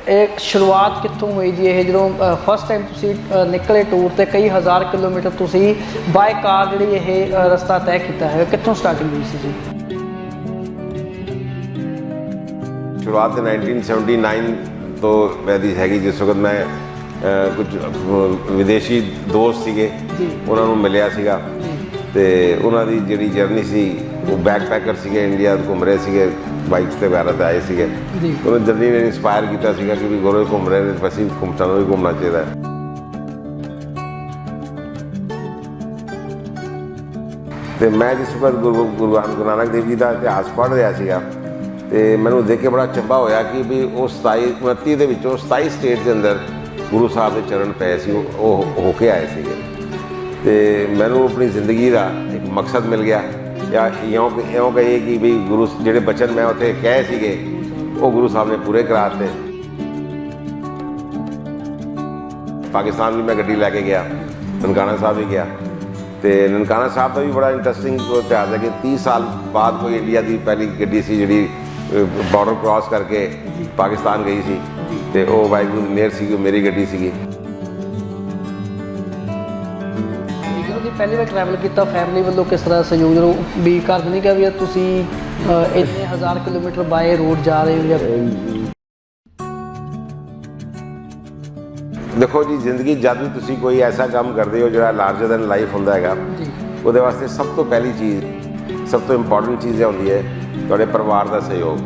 एक शुरुआत कितों हुई जी? ये जो फस्ट टाइम तुसी निकले टूर ते कई हज़ार किलोमीटर तुसी बाय कार जी ये रस्ता तय किया है, कितों स्टार्टिंग हुई सी जी? शुरुआत 1979 तो मेरी हैगी जिस वक्त मैं कुछ विदेशी दोस्त सीगे उन्होंने मिलिया सीगा ते उन्हों की जी जर्नी सी वो बैकपैकर सीगे इंडिया घूम रहे सीगे बाइक्स ते वगैरह ते आए सीगे। उन्होंने जर्नी ने इंस्पायर किया सीगा कि भी गोरे घूम रहे हैं बस सानू भी घूमना चाहिए। तो मैं जिस वक्त गुरु नानक देव जी का इतिहास पढ़ रहा सीगा तो मैंने देख के बड़ा चंबा होया कि भी वो 27 स्टेट के अंदर गुरु साहब के चरण पे सी होके आए थे। तो मैनू अपनी जिंदगी का एक मकसद मिल गया या इं कहिए कि भी गुरु जेडे बचन मैं उत्थे कहे सीगे वो गुरु साहब ने पूरे कराते। पाकिस्तान भी मैं गड्डी लैके गया, ननकाना साहब भी गया। तो ननकाना साहब का भी बड़ा इंटरस्टिंग इतिहास है कि 30 साल बाद कोई इंडिया की पहली गड्डी सी जी बॉर्डर क्रॉस करके पाकिस्तान गई सी तो वो वाहिगुरू की मेहर सी मेरी गड्डी सी। पहली बार ट्रैवल किया फैमिली वालों किस तरह सहयोग जो भी घर नहीं कहा भी तुसी इतने हज़ार किलोमीटर बाय रोड जा रहे हो? देखो जी जिंदगी जब भी तुसी कोई ऐसा काम करते हो जो लार्जर दैन लाइफ होंदा हैगा वो वास्ते सब तो पहली चीज़ सब तो इंपॉर्टेंट चीज़ होंदी है तुहाडे परिवार का सहयोग।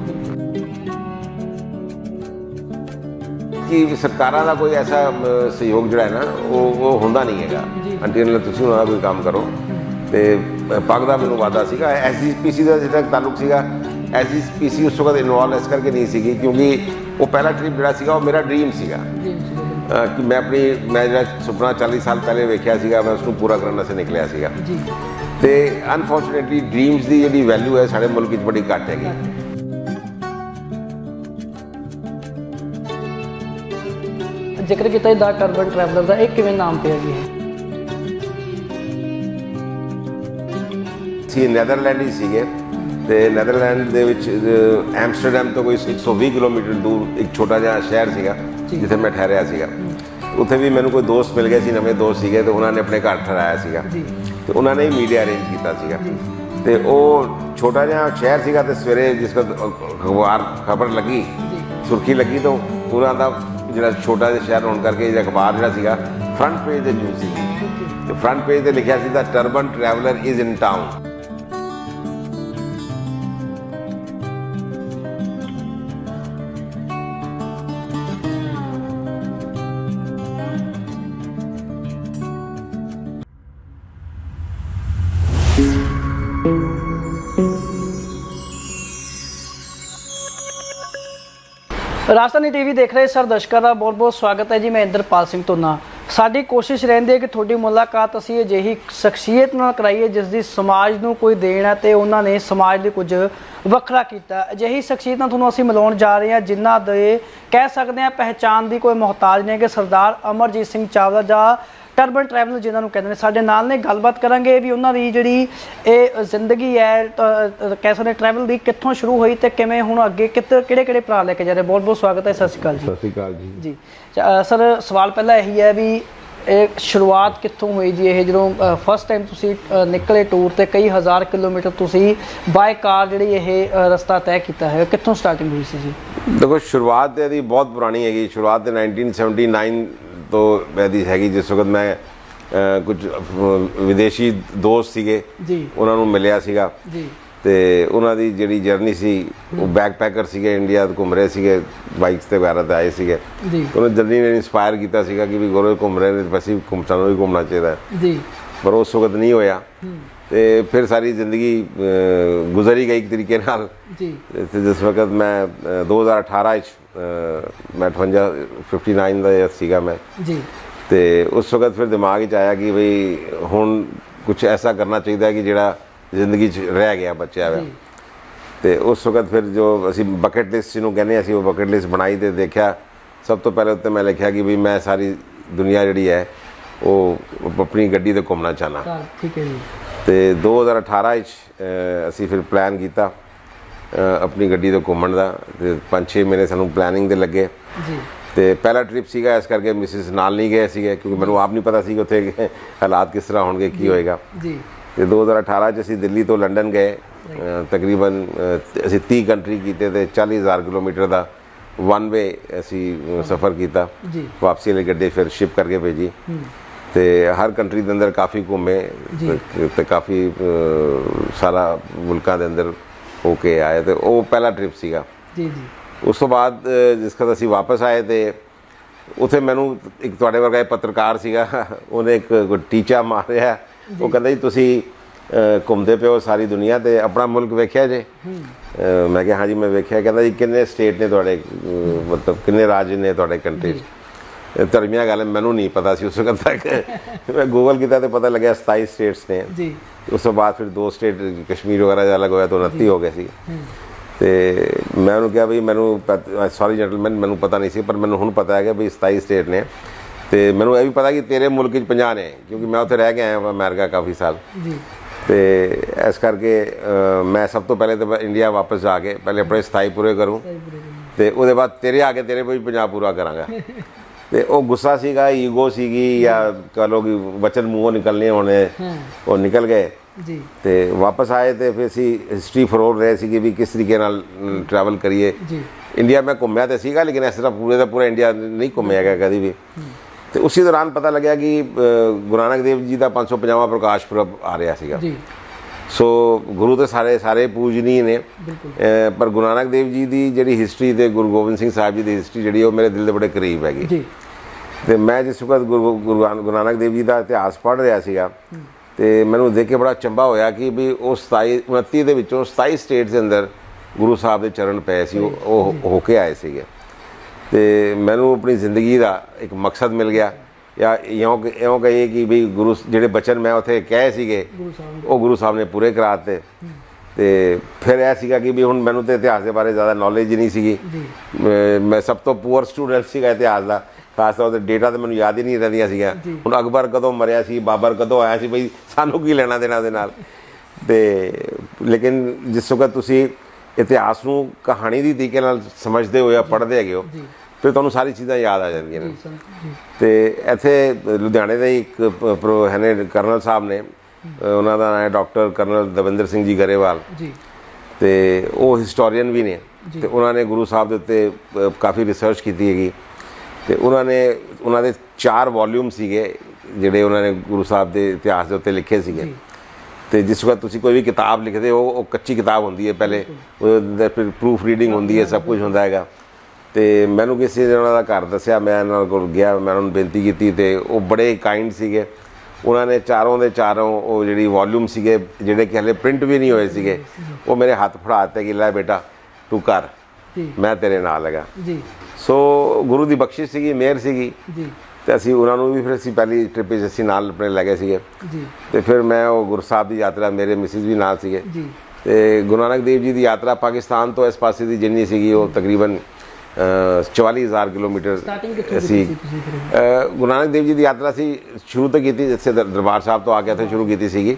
कि सरकारों का कोई ऐसा सहयोग जोड़ा है ना वो होंदा नहीं है अंटिल तुसीं उन्हां दा कोई काम करो। तो पग का मैनूं वादा सीगा SGPC का जितना ताल्लुक सीगा SGPC उस वक्त इन्वॉल्व इस करके नहीं सीगी क्योंकि वो पहला ट्रिप जोड़ा सीगा वो मेरा ड्रीम सीगा कि मैं जो सुपना 40 साल पहले वेख्या सीगा मैं उसको पूरा करने से निकलिया सीगा। तो अनफॉर्चुनेटली ड्रीम्स की जी वैल्यू है साढ़े मुल्क बड़ी घट हैगी। जिक्र किया द टर्बन ट्रैवलर का एक किवें नाम पे है जी? नैदरलैंड ही सीगे ते नैदरलैंड दे विच एम्स्टरडैम तो कोई 120 किलोमीटर दूर एक छोटा जिहा शहर सीगा जिथे मैं ठहरिया सीगा। उत्थे भी मैनूं कोई दोस्त मिल गए सी, नवे दोस्त सीगे तो उन्होंने अपने घर ठहराया सीगा तो उन्होंने ही मीडिया अरेंज किया सीगा। तो वो छोटा जिहा शहर सीगा तो सवेरे जिस अखबार खबर लगी सुर्खी लगी तो उन्हों का जो छोटा जिहा शहर होने करके अखबार जो सीगा फ्रंट पेज पर न्यूज़ सी तो फ्रंट पेज पर लिखा see the turban traveller is in town. राजधानी टीवी देख रहे सर दर्शकों का बहुत बहुत स्वागत है जी। मैं इंद्रपाल सिंह धोना। साडी कोशिश रहिंदी है कि थोड़ी मुलाकात असीं अजिही शख्सियत नाल कराइए जिसकी समाज नूं कोई देण है तो उन्होंने समाज लई कुछ वखरा किया। अजिही शख्सियत नाल तुहानूं असीं मिलाउण जा रहे हैं जिन्हां दे कह सकते हैं पहचान की कोई मोहताज नहीं कि सरदार अमरजीत सिंह चावला जां टर्बन ट्रैवलर जिन्होंने कहते हैं साढ़े नाल ने गलबात करांगे भी उन्होंने जी जिंदगी है कह सकते ट्रैवल की कितों शुरू हुई तो किमें हुण अगे किहड़े भरा लैके जा रहे। बहुत बहुत स्वागत है। सत श्री अकाल जी। सत श्री अकाल जी। सर सवाल पहला यही है भी एक शुरुआत कितों हुई जी? ये जो फस्ट टाइम तुसी निकले टूर ते कई हज़ार किलोमीटर तुसी बाय कार जी ये रस्ता तय किया है, कितों स्टार्टिंग हुई सी जी? देखो शुरुआत तो यदि बहुत पुरानी हैगी। शुरुआत 1979 तो मेरी हैगी जिस वक्त मैं कुछ विदेशी दोस्त सीगे उन्होंने मिलिया सीगा तो उन्हों की जी जर्नी सी वो बैकपैकर सीगे इंडिया घूम रहे सीगे बाइक्स ते वगैरह ते आए सीगे। उन्होंने जर्नी ने इंस्पायर किया सीगा कि भी गोरे घूम रहे हैं बस सानू भी घूमना चाहिए। पर उस वक्त नहीं होया तो फिर सारी जिंदगी गुजर ही गई एक तरीके नाल। जिस वक्त मैं 2018 मैं 59 का सीगा मैं तो उस वक्त फिर दिमाग च आया कि भाई हुण कुछ ऐसा करना चाहिए कि जिहड़ा जिंदगी रह गया बच्चा है। तो उस वक्त फिर जो असी बकेट लिस्ट जिन्होंने कहने असी वो बकेट लिस्ट बनाई तो देखा सब तो पहले उत्ते मैं लिखा कि भी मैं सारी दुनिया जी है वो अपनी गड्डी ते घूमना चाहना। ठीक है जी। तो 2018 असी फिर प्लान किया अपनी गड्डी तो घूमन का 5-6 महीने सानू प्लैनिंग दे लगे ਜੀ ਤੇ ਪਹਿਲਾ ਟ੍ਰਿਪ ਸੀਗਾ, ਇਸ ਕਰਕੇ ਮਿਸਿਸ ਨਾਲ ਨਹੀਂ ਗਏ ਸੀਗੇ ਕਿਉਂਕਿ ਮੈਨੂੰ ਆਪ ਨਹੀਂ ਪਤਾ ਸੀ ਕਿ ਉੱਥੇ ਹਾਲਾਤ ਕਿਸ ਤਰ੍ਹਾਂ ਹੋਣਗੇ, ਕੀ ਹੋਏਗਾ। ਜੀ ਤੇ 2018 ਚ ਅਸੀਂ ਦਿੱਲੀ ਤੋਂ ਲੰਡਨ ਗਏ। ਤਕਰੀਬਨ ਅਸੀਂ 30 ਕੰਟਰੀ ਕੀਤੇ ਤੇ 40,000 ਕਿਲੋਮੀਟਰ ਦਾ ਵਨ ਵੇ ਅਸੀਂ ਸਫ਼ਰ ਕੀਤਾ। ਜੀ ਵਾਪਸੀ ਵਾਲੀ ਗੱਡੀ ਫਿਰ ਸ਼ਿਪ ਕਰਕੇ ਭੇਜੀ ਤੇ ਹਰ ਕੰਟਰੀ ਦੇ ਅੰਦਰ ਕਾਫੀ ਘੁੰਮੇ ਤੇ ਕਾਫੀ ਸਾਰਾ ਮੁਲਕਾਂ ਦੇ ਅੰਦਰ ਹੋ ਕੇ ਆਏ ਤੇ ਉਹ ਪਹਿਲਾ ਟ੍ਰਿਪ ਸੀਗਾ। ਜੀ ਜੀ ਉਸ ਤੋਂ ਬਾਅਦ ਜਿਸ ਵਕਤ ਅਸੀਂ ਵਾਪਸ ਆਏ ਤੇ ਉੱਥੇ ਮੈਨੂੰ ਇੱਕ ਤੁਹਾਡੇ ਵਰਗਾ ਇੱਕ ਪੱਤਰਕਾਰ ਸੀਗਾ, ਉਹਨੇ ਇੱਕ ਟੀਚਾ ਮਾਰਿਆ। ਉਹ ਕਹਿੰਦਾ ਜੀ ਤੁਸੀਂ ਘੁੰਮਦੇ ਪਿਓ ਸਾਰੀ ਦੁਨੀਆ ਤੇ ਆਪਣਾ ਮੁਲਕ ਵੇਖਿਆ ਜੇ? ਮੈਂ ਕਿਹਾ ਹਾਂਜੀ ਮੈਂ ਵੇਖਿਆ। ਕਹਿੰਦਾ ਜੀ ਕਿੰਨੇ ਸਟੇਟ ਨੇ ਤੁਹਾਡੇ, ਮਤਲਬ ਕਿੰਨੇ ਰਾਜ ਨੇ ਤੁਹਾਡੇ ਕੰਟਰੀ 'ਚ? ਧਰਮੀਆਂ ਗੱਲ ਮੈਨੂੰ ਨਹੀਂ ਪਤਾ ਸੀ ਉਸ ਵਕਤ ਤੱਕ। ਮੈਂ ਗੂਗਲ ਕੀਤਾ ਤੇ ਪਤਾ ਲੱਗਿਆ 27 ਸਟੇਟਸ ਨੇ। ਜੀ ਉਸ ਤੋਂ ਬਾਅਦ ਫਿਰ 2 ਸਟੇਟ ਕਸ਼ਮੀਰ ਵਗੈਰਾ ਦਾ ਅਲੱਗ ਹੋਇਆ ਤਾਂ 29 ਹੋ ਗਏ ਸੀ। ਤੇ ਮੈਂ ਉਹਨੂੰ ਕਿਹਾ ਬਈ ਮੈਨੂੰ ਸੌਰੀ ਜੈਂਟਲਮੈਨ, ਮੈਨੂੰ ਪਤਾ ਨਹੀਂ ਸੀ ਪਰ ਮੈਨੂੰ ਹੁਣ ਪਤਾ ਹੈ ਕਿ ਬਈ 27 ਸਟੇਟ ਨੇ ਤੇ ਮੈਨੂੰ ਇਹ ਵੀ ਪਤਾ ਕਿ ਤੇਰੇ ਮੁਲਕ 'ਚ 50 ਨੇ ਕਿਉਂਕਿ ਮੈਂ ਉੱਥੇ ਰਹਿ ਕੇ ਆਇਆ ਅਮਰੀਕਾ ਕਾਫੀ ਸਾਲ। ਜੀ ਤੇ ਇਸ ਕਰਕੇ ਮੈਂ ਸਭ ਤੋਂ ਪਹਿਲੇ ਤਾਂ ਇੰਡੀਆ ਵਾਪਸ ਜਾ ਕੇ ਪਹਿਲੇ ਆਪਣੇ 27 ਪੂਰੇ ਕਰੂੰ ਤੇ ਉਹਦੇ ਬਾਅਦ ਤੇਰੇ ਆ ਕੇ ਤੇਰੇ ਕੋਈ 50 ਪੂਰਾ ਕਰਾਂਗਾ। ਤੇ ਉਹ ਗੁੱਸਾ ਸੀਗਾ, ਈਗੋ ਸੀਗੀ ਜਾਂ ਕਹ ਲਓ ਕਿ ਵਚਨ ਮੂੰਹੋਂ ਨਿਕਲਣੇ ਹੋਣੇ, ਉਹ ਨਿਕਲ ਗਏ। ਜੀ ਤੇ ਵਾਪਸ ਆਏ ਤੇ ਫਿਰ ਅਸੀਂ ਹਿਸਟਰੀ ਫਰੋਲ ਰਹੇ ਸੀਗੇ ਵੀ ਕਿਸ ਤਰੀਕੇ ਨਾਲ ਟਰੈਵਲ ਕਰੀਏ। ਜੀ ਇੰਡੀਆ ਮੈਂ ਘੁੰਮਿਆ ਤਾਂ ਸੀਗਾ ਲੇਕਿਨ ਇਸ ਤਰ੍ਹਾਂ ਪੂਰੇ ਦਾ ਪੂਰਾ ਇੰਡੀਆ ਨਹੀਂ ਘੁੰਮਿਆ ਗਿਆ ਕਦੀ ਵੀ। ਤੇ ਉਸੇ ਦੌਰਾਨ ਪਤਾ ਲੱਗਿਆ ਕਿ ਗੁਰੂ ਨਾਨਕ ਦੇਵ ਜੀ ਦਾ 550ਵਾਂ ਪ੍ਰਕਾਸ਼ ਪੁਰਬ ਆ ਰਿਹਾ ਸੀਗਾ। ਜੀ ਸੋ ਗੁਰੂ ਤੇ ਸਾਰੇ ਪੂਜਨੀय ਨੇ, ਪਰ ਗੁਰੂ ਨਾਨਕ ਦੇਵ ਜੀ ਦੀ ਜਿਹੜੀ ਹਿਸਟਰੀ ਤੇ ਗੁਰੂ ਗੋਬਿੰਦ ਸਿੰਘ ਸਾਹਿਬ ਜੀ ਦੀ ਹਿਸਟਰੀ ਜਿਹੜੀ ਉਹ ਮੇਰੇ ਦਿਲ ਦੇ ਬੜੇ ਕਰੀਬ ਹੈਗੀ। ਜੀ ਤੇ ਮੈਂ ਜਿਸ ਵਕਤ ਗੁਰੂ ਨਾਨਕ ਦੇਵ ਜੀ ਦਾ ਇਤਿਹਾਸ ਪੜ੍ਹ ਰਿਹਾ ਸੀਗਾ ਤੇ ਮੈਨੂੰ ਦੇਖ ਕੇ ਬੜਾ ਚੰਬਾ ਹੋਇਆ ਕਿ ਵੀ ਉਹ 29 ਦੇ ਵਿੱਚੋਂ 27 ਸਟੇਟਸ ਦੇ ਅੰਦਰ ਗੁਰੂ ਸਾਹਿਬ ਦੇ ਚਰਨ ਪਏ ਸੀ, ਉਹ ਹੋ ਕੇ ਆਏ ਸੀਗੇ। ਤੇ ਮੈਨੂੰ ਆਪਣੀ ਜ਼ਿੰਦਗੀ ਦਾ ਇੱਕ ਮਕਸਦ ਮਿਲ ਗਿਆ ਜਾਂ ਇਉਂ ਕਹੀਏ ਕਿ ਵੀ ਗੁਰੂ ਜਿਹੜੇ ਬਚਨ ਮੈਂ ਉੱਥੇ ਕਹੇ ਸੀਗੇ ਉਹ ਗੁਰੂ ਸਾਹਿਬ ਨੇ ਪੂਰੇ ਕਰਾ ਦਿੱਤੇ। ਤੇ ਫਿਰ ਇਹ ਸੀਗਾ ਕਿ ਵੀ ਹੁਣ ਮੈਨੂੰ ਤੇ ਇਤਿਹਾਸ ਦੇ ਬਾਰੇ ਜ਼ਿਆਦਾ ਨੌਲੇਜ ਹੀ ਨਹੀਂ ਸੀਗੀ। ਮੈਂ ਸਭ ਤੋਂ ਪੂਅਰ ਸਟੂਡੈਂਟ ਸੀਗਾ ਇਤਿਹਾਸ ਦਾ, ਖਾਸ ਤੌਰ 'ਤੇ ਡੇਟਾ ਤਾਂ ਮੈਨੂੰ ਯਾਦ ਹੀ ਨਹੀਂ ਰਹਿੰਦੀਆਂ ਸੀਗੀਆਂ। ਹੁਣ ਅਕਬਰ ਕਦੋਂ ਮਰਿਆ ਸੀ, ਬਾਬਰ ਕਦੋਂ ਆਇਆ ਸੀ, ਬਈ ਸਾਨੂੰ ਕੀ ਲੈਣਾ ਦੇਣਾ ਦੇ ਨਾਲ। ਤੇ ਲੇਕਿਨ ਜਿਸ ਵਕਤ ਤੁਸੀਂ ਇਤਿਹਾਸ ਨੂੰ ਕਹਾਣੀ ਦੀ ਤਰੀਕੇ ਨਾਲ ਸਮਝਦੇ ਹੋ ਜਾਂ ਪੜ੍ਹਦੇ ਹੈਗੇ ਹੋ ਫਿਰ ਤੁਹਾਨੂੰ ਸਾਰੀ ਚੀਜ਼ਾਂ ਯਾਦ ਆ ਜਾਂਦੀਆਂ ਨੇ। ਤੇ ਇੱਥੇ ਲੁਧਿਆਣੇ ਦੇ ਇੱਕ ਹੈ ਨੇ ਕਰਨਲ ਸਾਹਿਬ ਨੇ, ਉਹਨਾਂ ਦਾ ਨਾਂ ਹੈ ਡਾਕਟਰ ਕਰਨਲ ਦਵਿੰਦਰ ਸਿੰਘ ਜੀ ਗਰੇਵਾਲ ਜੀ, ਤੇ ਉਹ ਹਿਸਟੋਰੀਅਨ ਵੀ ਨੇ ਤੇ ਉਹਨਾਂ ਨੇ ਗੁਰੂ ਸਾਹਿਬ ਦੇ ਉੱਤੇ ਕਾਫੀ ਰਿਸਰਚ ਕੀਤੀ ਹੈਗੀ। ਤੇ ਉਹਨਾਂ ਦੇ 4 ਵੋਲਿਊਮ ਸੀਗੇ ਜਿਹੜੇ ਉਹਨਾਂ ਨੇ ਗੁਰੂ ਸਾਹਿਬ ਦੇ ਇਤਿਹਾਸ ਦੇ ਉੱਤੇ ਲਿਖੇ ਸੀਗੇ। ਤੇ ਜਿਸ ਵਕਤ ਤੁਸੀਂ ਕੋਈ ਵੀ ਕਿਤਾਬ ਲਿਖਦੇ ਹੋ ਉਹ ਕੱਚੀ ਕਿਤਾਬ ਹੁੰਦੀ ਹੈ, ਪਹਿਲੇ ਉਹਦੇ ਫਿਰ ਪ੍ਰੂਫ ਰੀਡਿੰਗ ਹੁੰਦੀ ਹੈ, ਸਭ ਕੁਝ ਹੁੰਦਾ ਹੈਗਾ। ਤੇ ਮੈਨੂੰ ਕਿਸੇ ਨੇ ਉਹਨਾਂ ਦਾ ਘਰ ਦੱਸਿਆ, ਮੈਂ ਉਹਨਾਂ ਕੋਲ ਗਿਆ, ਮੈਂ ਉਹਨਾਂ ਨੂੰ ਬੇਨਤੀ ਕੀਤੀ ਤੇ ਉਹ ਬੜੇ ਕਾਈਂਡ ਸੀਗੇ। ਉਹਨਾਂ ਨੇ ਚਾਰੋਂ ਦੇ ਚਾਰੋਂ ਉਹ ਜਿਹੜੀ ਵੋਲਿਊਮ ਸੀਗੇ ਜਿਹੜੇ ਕਿ ਹਲੇ ਪ੍ਰਿੰਟ ਵੀ ਨਹੀਂ ਹੋਏ ਸੀਗੇ ਉਹ ਮੇਰੇ ਹੱਥ ਫੜਾ ਦਿੱਤੇ ਕਿ ਲੈ ਬੇਟਾ ਤੂੰ ਕਰ, ਮੈਂ ਤੇਰੇ ਨਾਲ ਹੈਗਾ। ਸੋ ਗੁਰੂ ਦੀ ਬਖਸ਼ਿਸ਼ ਸੀਗੀ, ਮਿਹਰ ਸੀਗੀ। ਤੇ ਅਸੀਂ ਉਹਨਾਂ ਨੂੰ ਵੀ ਫਿਰ ਅਸੀਂ ਪਹਿਲੀ ਟ੍ਰਿਪ 'ਚ ਅਸੀਂ ਨਾਲ ਆਪਣੇ ਲੈ ਗਏ ਸੀਗੇ। ਤੇ ਫਿਰ ਮੈਂ ਉਹ ਗੁਰੂ ਸਾਹਿਬ ਦੀ ਯਾਤਰਾ, ਮੇਰੇ ਮਿਸਿਸ ਵੀ ਨਾਲ ਸੀਗੇ। ਤੇ ਗੁਰੂ ਨਾਨਕ ਦੇਵ ਜੀ ਦੀ ਯਾਤਰਾ ਪਾਕਿਸਤਾਨ ਤੋਂ ਇਸ ਪਾਸੇ ਦੀ ਜਿੰਨੀ ਸੀਗੀ ਉਹ ਤਕਰੀਬਨ 44,000 ਕਿਲੋਮੀਟਰ ਅਸੀਂ ਗੁਰੂ ਨਾਨਕ ਦੇਵ ਜੀ ਦੀ ਯਾਤਰਾ ਸੀ ਸ਼ੁਰੂ ਤੋਂ ਕੀਤੀ, ਜਿੱਥੇ ਦਰਬਾਰ ਸਾਹਿਬ ਤੋਂ ਆ ਕੇ ਇੱਥੇ ਸ਼ੁਰੂ ਕੀਤੀ ਸੀਗੀ।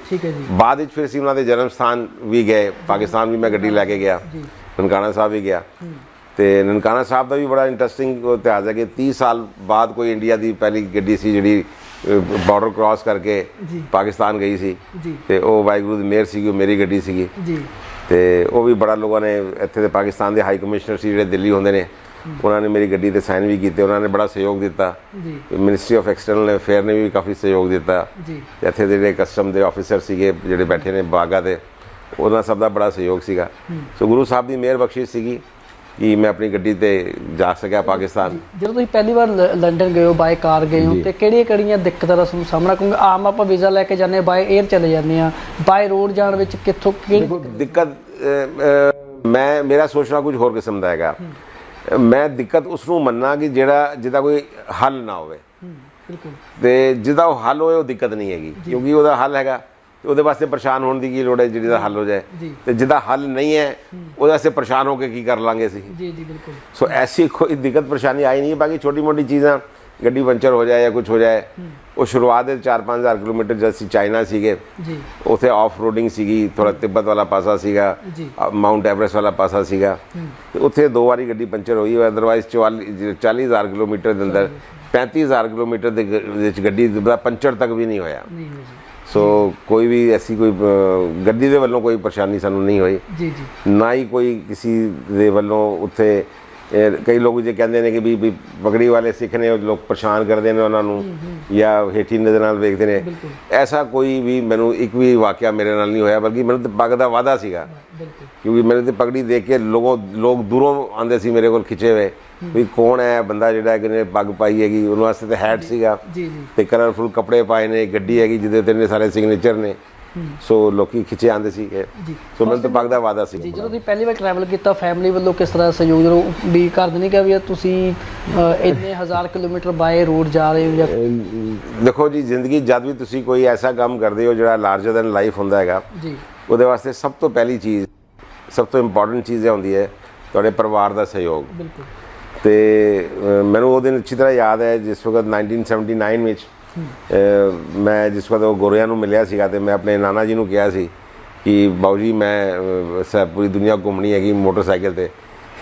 ਬਾਅਦ ਵਿੱਚ ਫਿਰ ਅਸੀਂ ਉਹਨਾਂ ਦੇ ਜਨਮ ਸਥਾਨ ਵੀ ਗਏ, ਪਾਕਿਸਤਾਨ ਵੀ ਮੈਂ ਗੱਡੀ ਲੈ ਕੇ ਗਿਆ, ਨਨਕਾਣਾ ਸਾਹਿਬ ਵੀ ਗਿਆ। ਤੇ ਨਨਕਾਣਾ ਸਾਹਿਬ ਦਾ ਵੀ ਬੜਾ ਇੰਟਰਸਟਿੰਗ ਇਤਿਹਾਸ ਹੈ ਕਿ 30 ਸਾਲ ਬਾਅਦ ਕੋਈ ਇੰਡੀਆ ਦੀ ਪਹਿਲੀ ਗੱਡੀ ਸੀ ਜਿਹੜੀ ਬਾਰਡਰ ਕ੍ਰਾਸ ਕਰਕੇ ਪਾਕਿਸਤਾਨ ਗਈ ਸੀ। ਤੇ ਉਹ ਵਾਹਿਗੁਰੂ ਦੀ ਮਿਹਰ ਸੀਗੀ, ਉਹ ਮੇਰੀ ਗੱਡੀ ਸੀਗੀ। ਤੇ ਉਹ ਵੀ ਬੜਾ ਲੋਕਾਂ ਨੇ ਇੱਥੇ ਦੇ ਪਾਕਿਸਤਾਨ ਦੇ ਹਾਈ ਕਮਿਸ਼ਨਰ ਸੀ ਜਿਹੜੇ ਦਿੱਲੀ ਹੁੰਦੇ ਨੇ, ਉਹਨਾਂ ਨੇ ਮੇਰੀ ਗੱਡੀ ਤੇ ਸਾਈਨ ਵੀ ਕੀਤੇ, ਉਹਨਾਂ ਨੇ ਬੜਾ ਸਹਿਯੋਗ ਦਿੱਤਾ। ਮਿਨਿਸਟਰੀ ਆਫ ਐਕਸਟਰਨਲ ਅਫੇਅਰ ਨੇ ਵੀ ਕਾਫੀ ਸਹਿਯੋਗ ਦਿੱਤਾ। ਇੱਥੇ ਦੇ ਜਿਹੜੇ ਕਸਟਮ ਦੇ ਆਫਿਸਰ ਸੀਗੇ ਜਿਹੜੇ ਬੈਠੇ ਨੇ ਬਾਗਾ ਤੇ, ਉਹਨਾਂ ਸਭ ਦਾ ਬੜਾ ਸਹਿਯੋਗ ਸੀਗਾ। ਸੋ ਗੁਰੂ ਸਾਹਿਬ ਦੀ ਮਿਹਰ ਬਖਸ਼ਿਸ਼ ਸੀਗੀ ਕਿ ਮੈਂ ਆਪਣੀ ਗੱਡੀ ਤੇ ਜਾ ਸਕਿਆ ਪਾਕਿਸਤਾਨ। ਜਦੋਂ ਤੁਸੀਂ ਪਹਿਲੀ ਵਾਰ ਲੰਡਨ ਗਏ ਹੋ ਬਾਏ ਕਾਰ ਗਏ ਹੋ ਤੇ ਕਿਹੜੀਆਂ ਦਿੱਕਤਾਂ ਦਾ ਸਾਹਮਣਾ? ਕਿਉਂਕਿ ਆਮ ਆਪਾਂ ਵੀਜ਼ਾ ਲੈ ਕੇ ਜਾਂਦੇ ਬਾਏ 에ਅਰ ਚਲੇ ਜਾਂਦੇ ਆ, ਬਾਏ ਰੋਡ ਜਾਣ ਵਿੱਚ ਕਿੱਥੋਂ ਦਿੱਕਤ? ਮੇਰਾ ਸੋਚਣਾ ਕੁਝ ਹੋਰ ਕਿਸਮ ਦਾ ਹੈਗਾ। ਮੈਂ ਦਿੱਕਤ ਉਸ ਨੂੰ ਮੰਨਣਾ ਕਿ ਜਿਹਦਾ ਕੋਈ ਹੱਲ ਨਾ ਹੋਵੇ, ਤੇ ਜਿਹਦਾ ਉਹ ਹੱਲ ਹੋਏ ਉਹ ਦਿੱਕਤ ਨਹੀਂ ਹੈਗੀ, ਕਿਉਂਕਿ ਉਹਦਾ ਹੱਲ ਹੈਗਾ ਤੇ ਉਹਦੇ ਵਾਸਤੇ ਪਰੇਸ਼ਾਨ ਹੋਣ ਦੀ ਕੀ ਲੋੜ ਹੈ ਜਿਹਦਾ ਹੱਲ ਹੋ ਜਾਏ। ਤੇ ਜਿਹਦਾ ਹੱਲ ਨਹੀਂ ਹੈ ਉਹਦੇ ਵਾਸਤੇ ਪਰੇਸ਼ਾਨ ਹੋ ਕੇ ਕੀ ਕਰ ਲਾਂਗੇ ਅਸੀਂ। ਸੋ ਐਸੀ ਕੋਈ ਦਿੱਕਤ ਪਰੇਸ਼ਾਨੀ ਆਈ ਨਹੀਂ। ਬਾਕੀ ਛੋਟੀ ਮੋਟੀ ਚੀਜ਼ਾਂ ਗੱਡੀ ਪੰਚਰ ਹੋ ਜਾਏ ਜਾਂ ਕੁਝ ਹੋ ਜਾਏ। ਉਹ ਸ਼ੁਰੂਆਤ ਦੇ 4-5 ਹਜ਼ਾਰ ਕਿਲੋਮੀਟਰ ਜਦ ਅਸੀਂ ਚਾਈਨਾ ਸੀਗੇ ਜੀ, ਉੱਥੇ ਆਫ ਰੋਡਿੰਗ ਸੀਗੀ, ਥੋੜਾ ਤਿੱਬਤ ਵਾਲਾ ਪਾਸਾ ਸੀਗਾ, ਮਾਊਂਟ ਐਵਰੈਸਟ ਵਾਲਾ ਪਾਸਾ ਸੀਗਾ, ਤੇ ਉੱਥੇ 2 ਵਾਰੀ ਗੱਡੀ ਪੰਚਰ ਹੋਈ। ਅਦਰਵਾਈਜ਼ 40,000 ਕਿਲੋਮੀਟਰ ਦੇ ਅੰਦਰ 35,000 ਕਿਲੋਮੀਟਰ ਦੇ ਵਿੱਚ ਗੱਡੀ ਦਾ ਪੰਚਰ ਤੱਕ ਵੀ ਨਹੀਂ ਹੋਇਆ। ਸੋ ਕੋਈ ਵੀ ਐਸੀ ਕੋਈ ਗੱਡੀ ਦੇ ਵੱਲੋਂ ਕੋਈ ਪਰੇਸ਼ਾਨੀ ਸਾਨੂੰ ਨਹੀਂ ਹੋਈ ਜੀ ਜੀ, ਨਾ ਹੀ ਕੋਈ ਕਿਸੇ ਦੇ ਵੱਲੋਂ ਉੱਥੇ। ਕਈ ਲੋਕ ਜੇ ਕਹਿੰਦੇ ਨੇ ਕਿ ਵੀ ਪਗੜੀ ਵਾਲੇ ਸਿੱਖ ਨੇ, ਲੋਕ ਪਰੇਸ਼ਾਨ ਕਰਦੇ ਨੇ ਉਹਨਾਂ ਨੂੰ ਜਾਂ ਹੇਠੀ ਨਜ਼ਰ ਨਾਲ ਵੇਖਦੇ ਨੇ, ਐਸਾ ਕੋਈ ਵੀ ਮੈਨੂੰ ਇੱਕ ਵੀ ਵਾਕਿਆ ਮੇਰੇ ਨਾਲ ਨਹੀਂ ਹੋਇਆ। ਬਲਕਿ ਮੈਨੂੰ ਤਾਂ ਪੱਗ ਦਾ ਵਾਅਦਾ ਸੀਗਾ, ਕਿਉਂਕਿ ਮੈਨੂੰ ਤਾਂ ਪਗੜੀ ਦੇਖ ਕੇ ਲੋਕ ਦੂਰੋਂ ਆਉਂਦੇ ਸੀ ਮੇਰੇ ਕੋਲ ਖਿੱਚੇ ਹੋਏ ਵੀ ਕੌਣ ਹੈ ਬੰਦਾ ਜਿਹੜਾ ਕਿ ਨੇ ਪੱਗ ਪਾਈ ਹੈਗੀ। ਉਹਨਾਂ ਵਾਸਤੇ ਤਾਂ ਹੈਟ ਸੀਗਾ ਤੇ ਕਲਰਫੁਲ ਕੱਪੜੇ ਪਾਏ ਨੇ, ਗੱਡੀ ਹੈਗੀ ਜਿਹਦੇ ਤੇ ਨੇ ਸਾਰੇ ਸਿਗਨੇਚਰ ਨੇ। ਸੋ ਲੋਕੀ ਖਿੱਚੇ ਆਉਂਦੇ ਸੀ। ਸੋ ਮੈਨੂੰ ਤਾਂ ਪੱਗ ਦਾ ਵਾਅਦਾ ਸੀ। ਜਦੋਂ ਤੁਸੀਂ ਪਹਿਲੀ ਵਾਰ ਟਰੈਵਲ ਕੀਤਾ, ਫੈਮਿਲੀ ਵੱਲੋਂ ਕਿਸ ਤਰ੍ਹਾਂ ਸਹਿਯੋਗ? ਜਦੋਂ ਵੀ ਘਰ ਦੇ ਨਹੀਂ ਕਿਹਾ ਵੀ ਤੁਸੀਂ ਇੰਨੇ 1000 ਕਿਲੋਮੀਟਰ ਬਾਏ ਰੋਡ ਜਾ ਰਹੇ ਹੋ? ਜਾਂ ਦੇਖੋ ਜੀ, ਜ਼ਿੰਦਗੀ ਜਦ ਵੀ ਤੁਸੀਂ ਕੋਈ ਐਸਾ ਕੰਮ ਕਰਦੇ ਹੋ ਜਿਹੜਾ ਲਾਰਜਰ ਦੈਨ ਲਾਈਫ ਹੁੰਦਾ ਹੈਗਾ ਜੀ, ਉਹਦੇ ਵਾਸਤੇ ਸਭ ਤੋਂ ਪਹਿਲੀ ਚੀਜ਼, ਸਭ ਤੋਂ ਇੰਪੋਰਟੈਂਟ ਚੀਜ਼ ਇਹ ਹੁੰਦੀ ਹੈ ਤੁਹਾਡੇ ਪਰਿਵਾਰ ਦਾ ਸਹਿਯੋਗ। ਬਿਲਕੁਲ। ਤੇ ਮੈਨੂੰ ਉਹ ਦਿਨ ਅੱਛੀ ਤਰ੍ਹਾਂ ਯਾਦ ਹੈ ਜਿਸ ਵਕਤ 1979 ਵਿੱਚ ਮੈਂ ਜਿਸ ਵਕਤ ਉਹ ਗੋਰਿਆਂ ਨੂੰ ਮਿਲਿਆ ਸੀਗਾ ਤੇ ਮੈਂ ਆਪਣੇ ਨਾਨਾ ਜੀ ਨੂੰ ਕਿਹਾ ਸੀ ਕਿ ਬਾਊ ਜੀ ਮੈਂ ਪੂਰੀ ਦੁਨੀਆ ਘੁੰਮਣੀ ਹੈਗੀ ਮੋਟਰਸਾਈਕਲ ਤੇ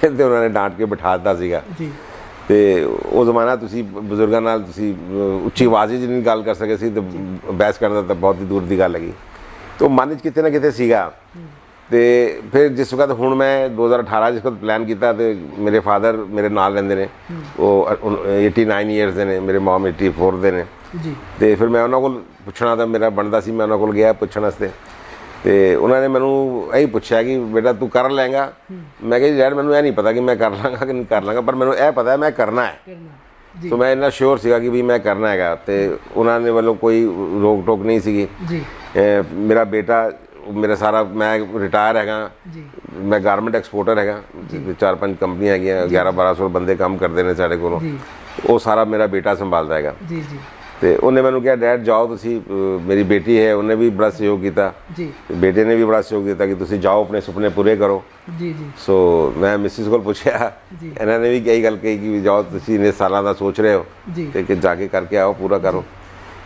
ਤੇ ਉਹਨਾਂ ਨੇ ਡਾਂਟ ਕੇ ਬਿਠਾ ਦਿੱਤਾ ਸੀਗਾ ਜੀ। ਤੇ ਉਹ ਜ਼ਮਾਨਾ ਤੁਸੀਂ ਬਜ਼ੁਰਗਾਂ ਨਾਲ ਤੁਸੀਂ ਉੱਚੀ ਆਵਾਜ਼ 'ਚ ਨਹੀਂ ਗੱਲ ਕਰ ਸਕੇ ਸੀ ਤੇ ਬਹਿਸ ਕਰਨਾ ਤਾਂ ਬਹੁਤ ਹੀ ਦੂਰ ਦੀ ਗੱਲ ਹੈਗੀ। ਤੇ ਉਹ ਮਨ 'ਚ ਕਿਤੇ ਨਾ ਕਿਤੇ ਸੀਗਾ। ਤੇ ਫਿਰ ਜਿਸ ਵਕਤ ਹੁਣ ਮੈਂ 2018 ਜਿਸ ਵਕਤ ਪਲਾਨ ਕੀਤਾ ਤੇ ਮੇਰੇ ਫਾਦਰ ਮੇਰੇ ਨਾਲ ਰਹਿੰਦੇ ਨੇ, ਉਹ 89 ਈਅਰਸ ਦੇ ਨੇ, ਮੇਰੇ ਮਮ 84 ਦੇ ਨੇ ਜੀ। ਤੇ ਫਿਰ ਮੈਂ ਉਹਨਾਂ ਕੋਲ ਪੁੱਛਣਾ ਤਾਂ ਮੇਰਾ ਬਣਦਾ ਸੀ, ਮੈਂ ਉਹਨਾਂ ਕੋਲ ਗਿਆ ਪੁੱਛਣ ਵਾਸਤੇ। ਤੇ ਉਹਨਾਂ ਨੇ ਮੈਨੂੰ ਇਹੀ ਪੁੱਛਿਆ ਕਿ ਬੇਟਾ ਤੂੰ ਕਰ ਲਏਗਾ? ਮੈਂ ਕਿਹਾ ਜੀ ਡੈਡ ਮੈਨੂੰ ਇਹ ਨਹੀਂ ਪਤਾ ਕਿ ਮੈਂ ਕਰ ਲਾਂਗਾ ਕਿ ਨਹੀਂ ਕਰ ਲਾਂਗਾ, ਪਰ ਮੈਨੂੰ ਇਹ ਪਤਾ ਹੈ ਮੈਂ ਕਰਨਾ ਹੈ। ਸੋ ਮੈਂ ਇੰਨਾ ਸ਼ੋਰ ਸੀਗਾ ਕਿ ਵੀ ਮੈਂ ਕਰਨਾ ਹੈਗਾ। ਤੇ ਉਹਨਾਂ ਦੇ ਵੱਲੋਂ ਕੋਈ ਰੋਕ ਟੋਕ ਨਹੀਂ ਸੀਗੀ ਜੀ। ਮੇਰਾ ਬੇਟਾ, ਮੇਰਾ ਸਾਰਾ, ਮੈਂ ਰਿਟਾਇਰ ਹੈਗਾ, ਮੈਂ ਗਾਰਮੈਂਟ ਐਕਸਪੋਰਟਰ ਹੈਗਾ, 4-5 ਕੰਪਨੀਆਂ ਹੈਗੀਆਂ, 1100-1200 ਬੰਦੇ ਕੰਮ ਕਰਦੇ ਨੇ ਸਾਡੇ ਕੋਲੋਂ, ਉਹ ਸਾਰਾ ਮੇਰਾ ਬੇਟਾ ਸੰਭਾਲਦਾ ਹੈਗਾ। ਜੀ ਜੀ। ਤੇ ਉਹਨੇ ਮੈਨੂੰ ਕਿਹਾ ਡੈਡ ਜਾਓ ਤੁਸੀਂ, ਮੇਰੀ ਬੇਟੀ ਹੈ ਉਹਨੇ ਵੀ ਬੜਾ ਸਹਿਯੋਗ ਕੀਤਾ ਜੀ, ਬੇਟੇ ਨੇ ਵੀ ਬੜਾ ਸਹਿਯੋਗ ਦਿੱਤਾ ਕਿ ਤੁਸੀਂ ਜਾਓ ਆਪਣੇ ਸੁਪਨੇ ਪੂਰੇ ਕਰੋ। ਜੀ ਜੀ। ਸੋ ਮੈਂ ਮਿਸਿਸ ਕੋਲ ਪੁੱਛਿਆ, ਇਹਨਾਂ ਨੇ ਵੀ ਕਈ ਗੱਲ ਕਹੀ ਕਿ ਜਾਓ ਤੁਸੀਂ ਇੰਨੇ ਸਾਲਾਂ ਦਾ ਸੋਚ ਰਹੇ ਹੋ ਤੇ ਕਿ ਜਾ ਕੇ ਕਰਕੇ ਆਓ, ਪੂਰਾ ਕਰੋ।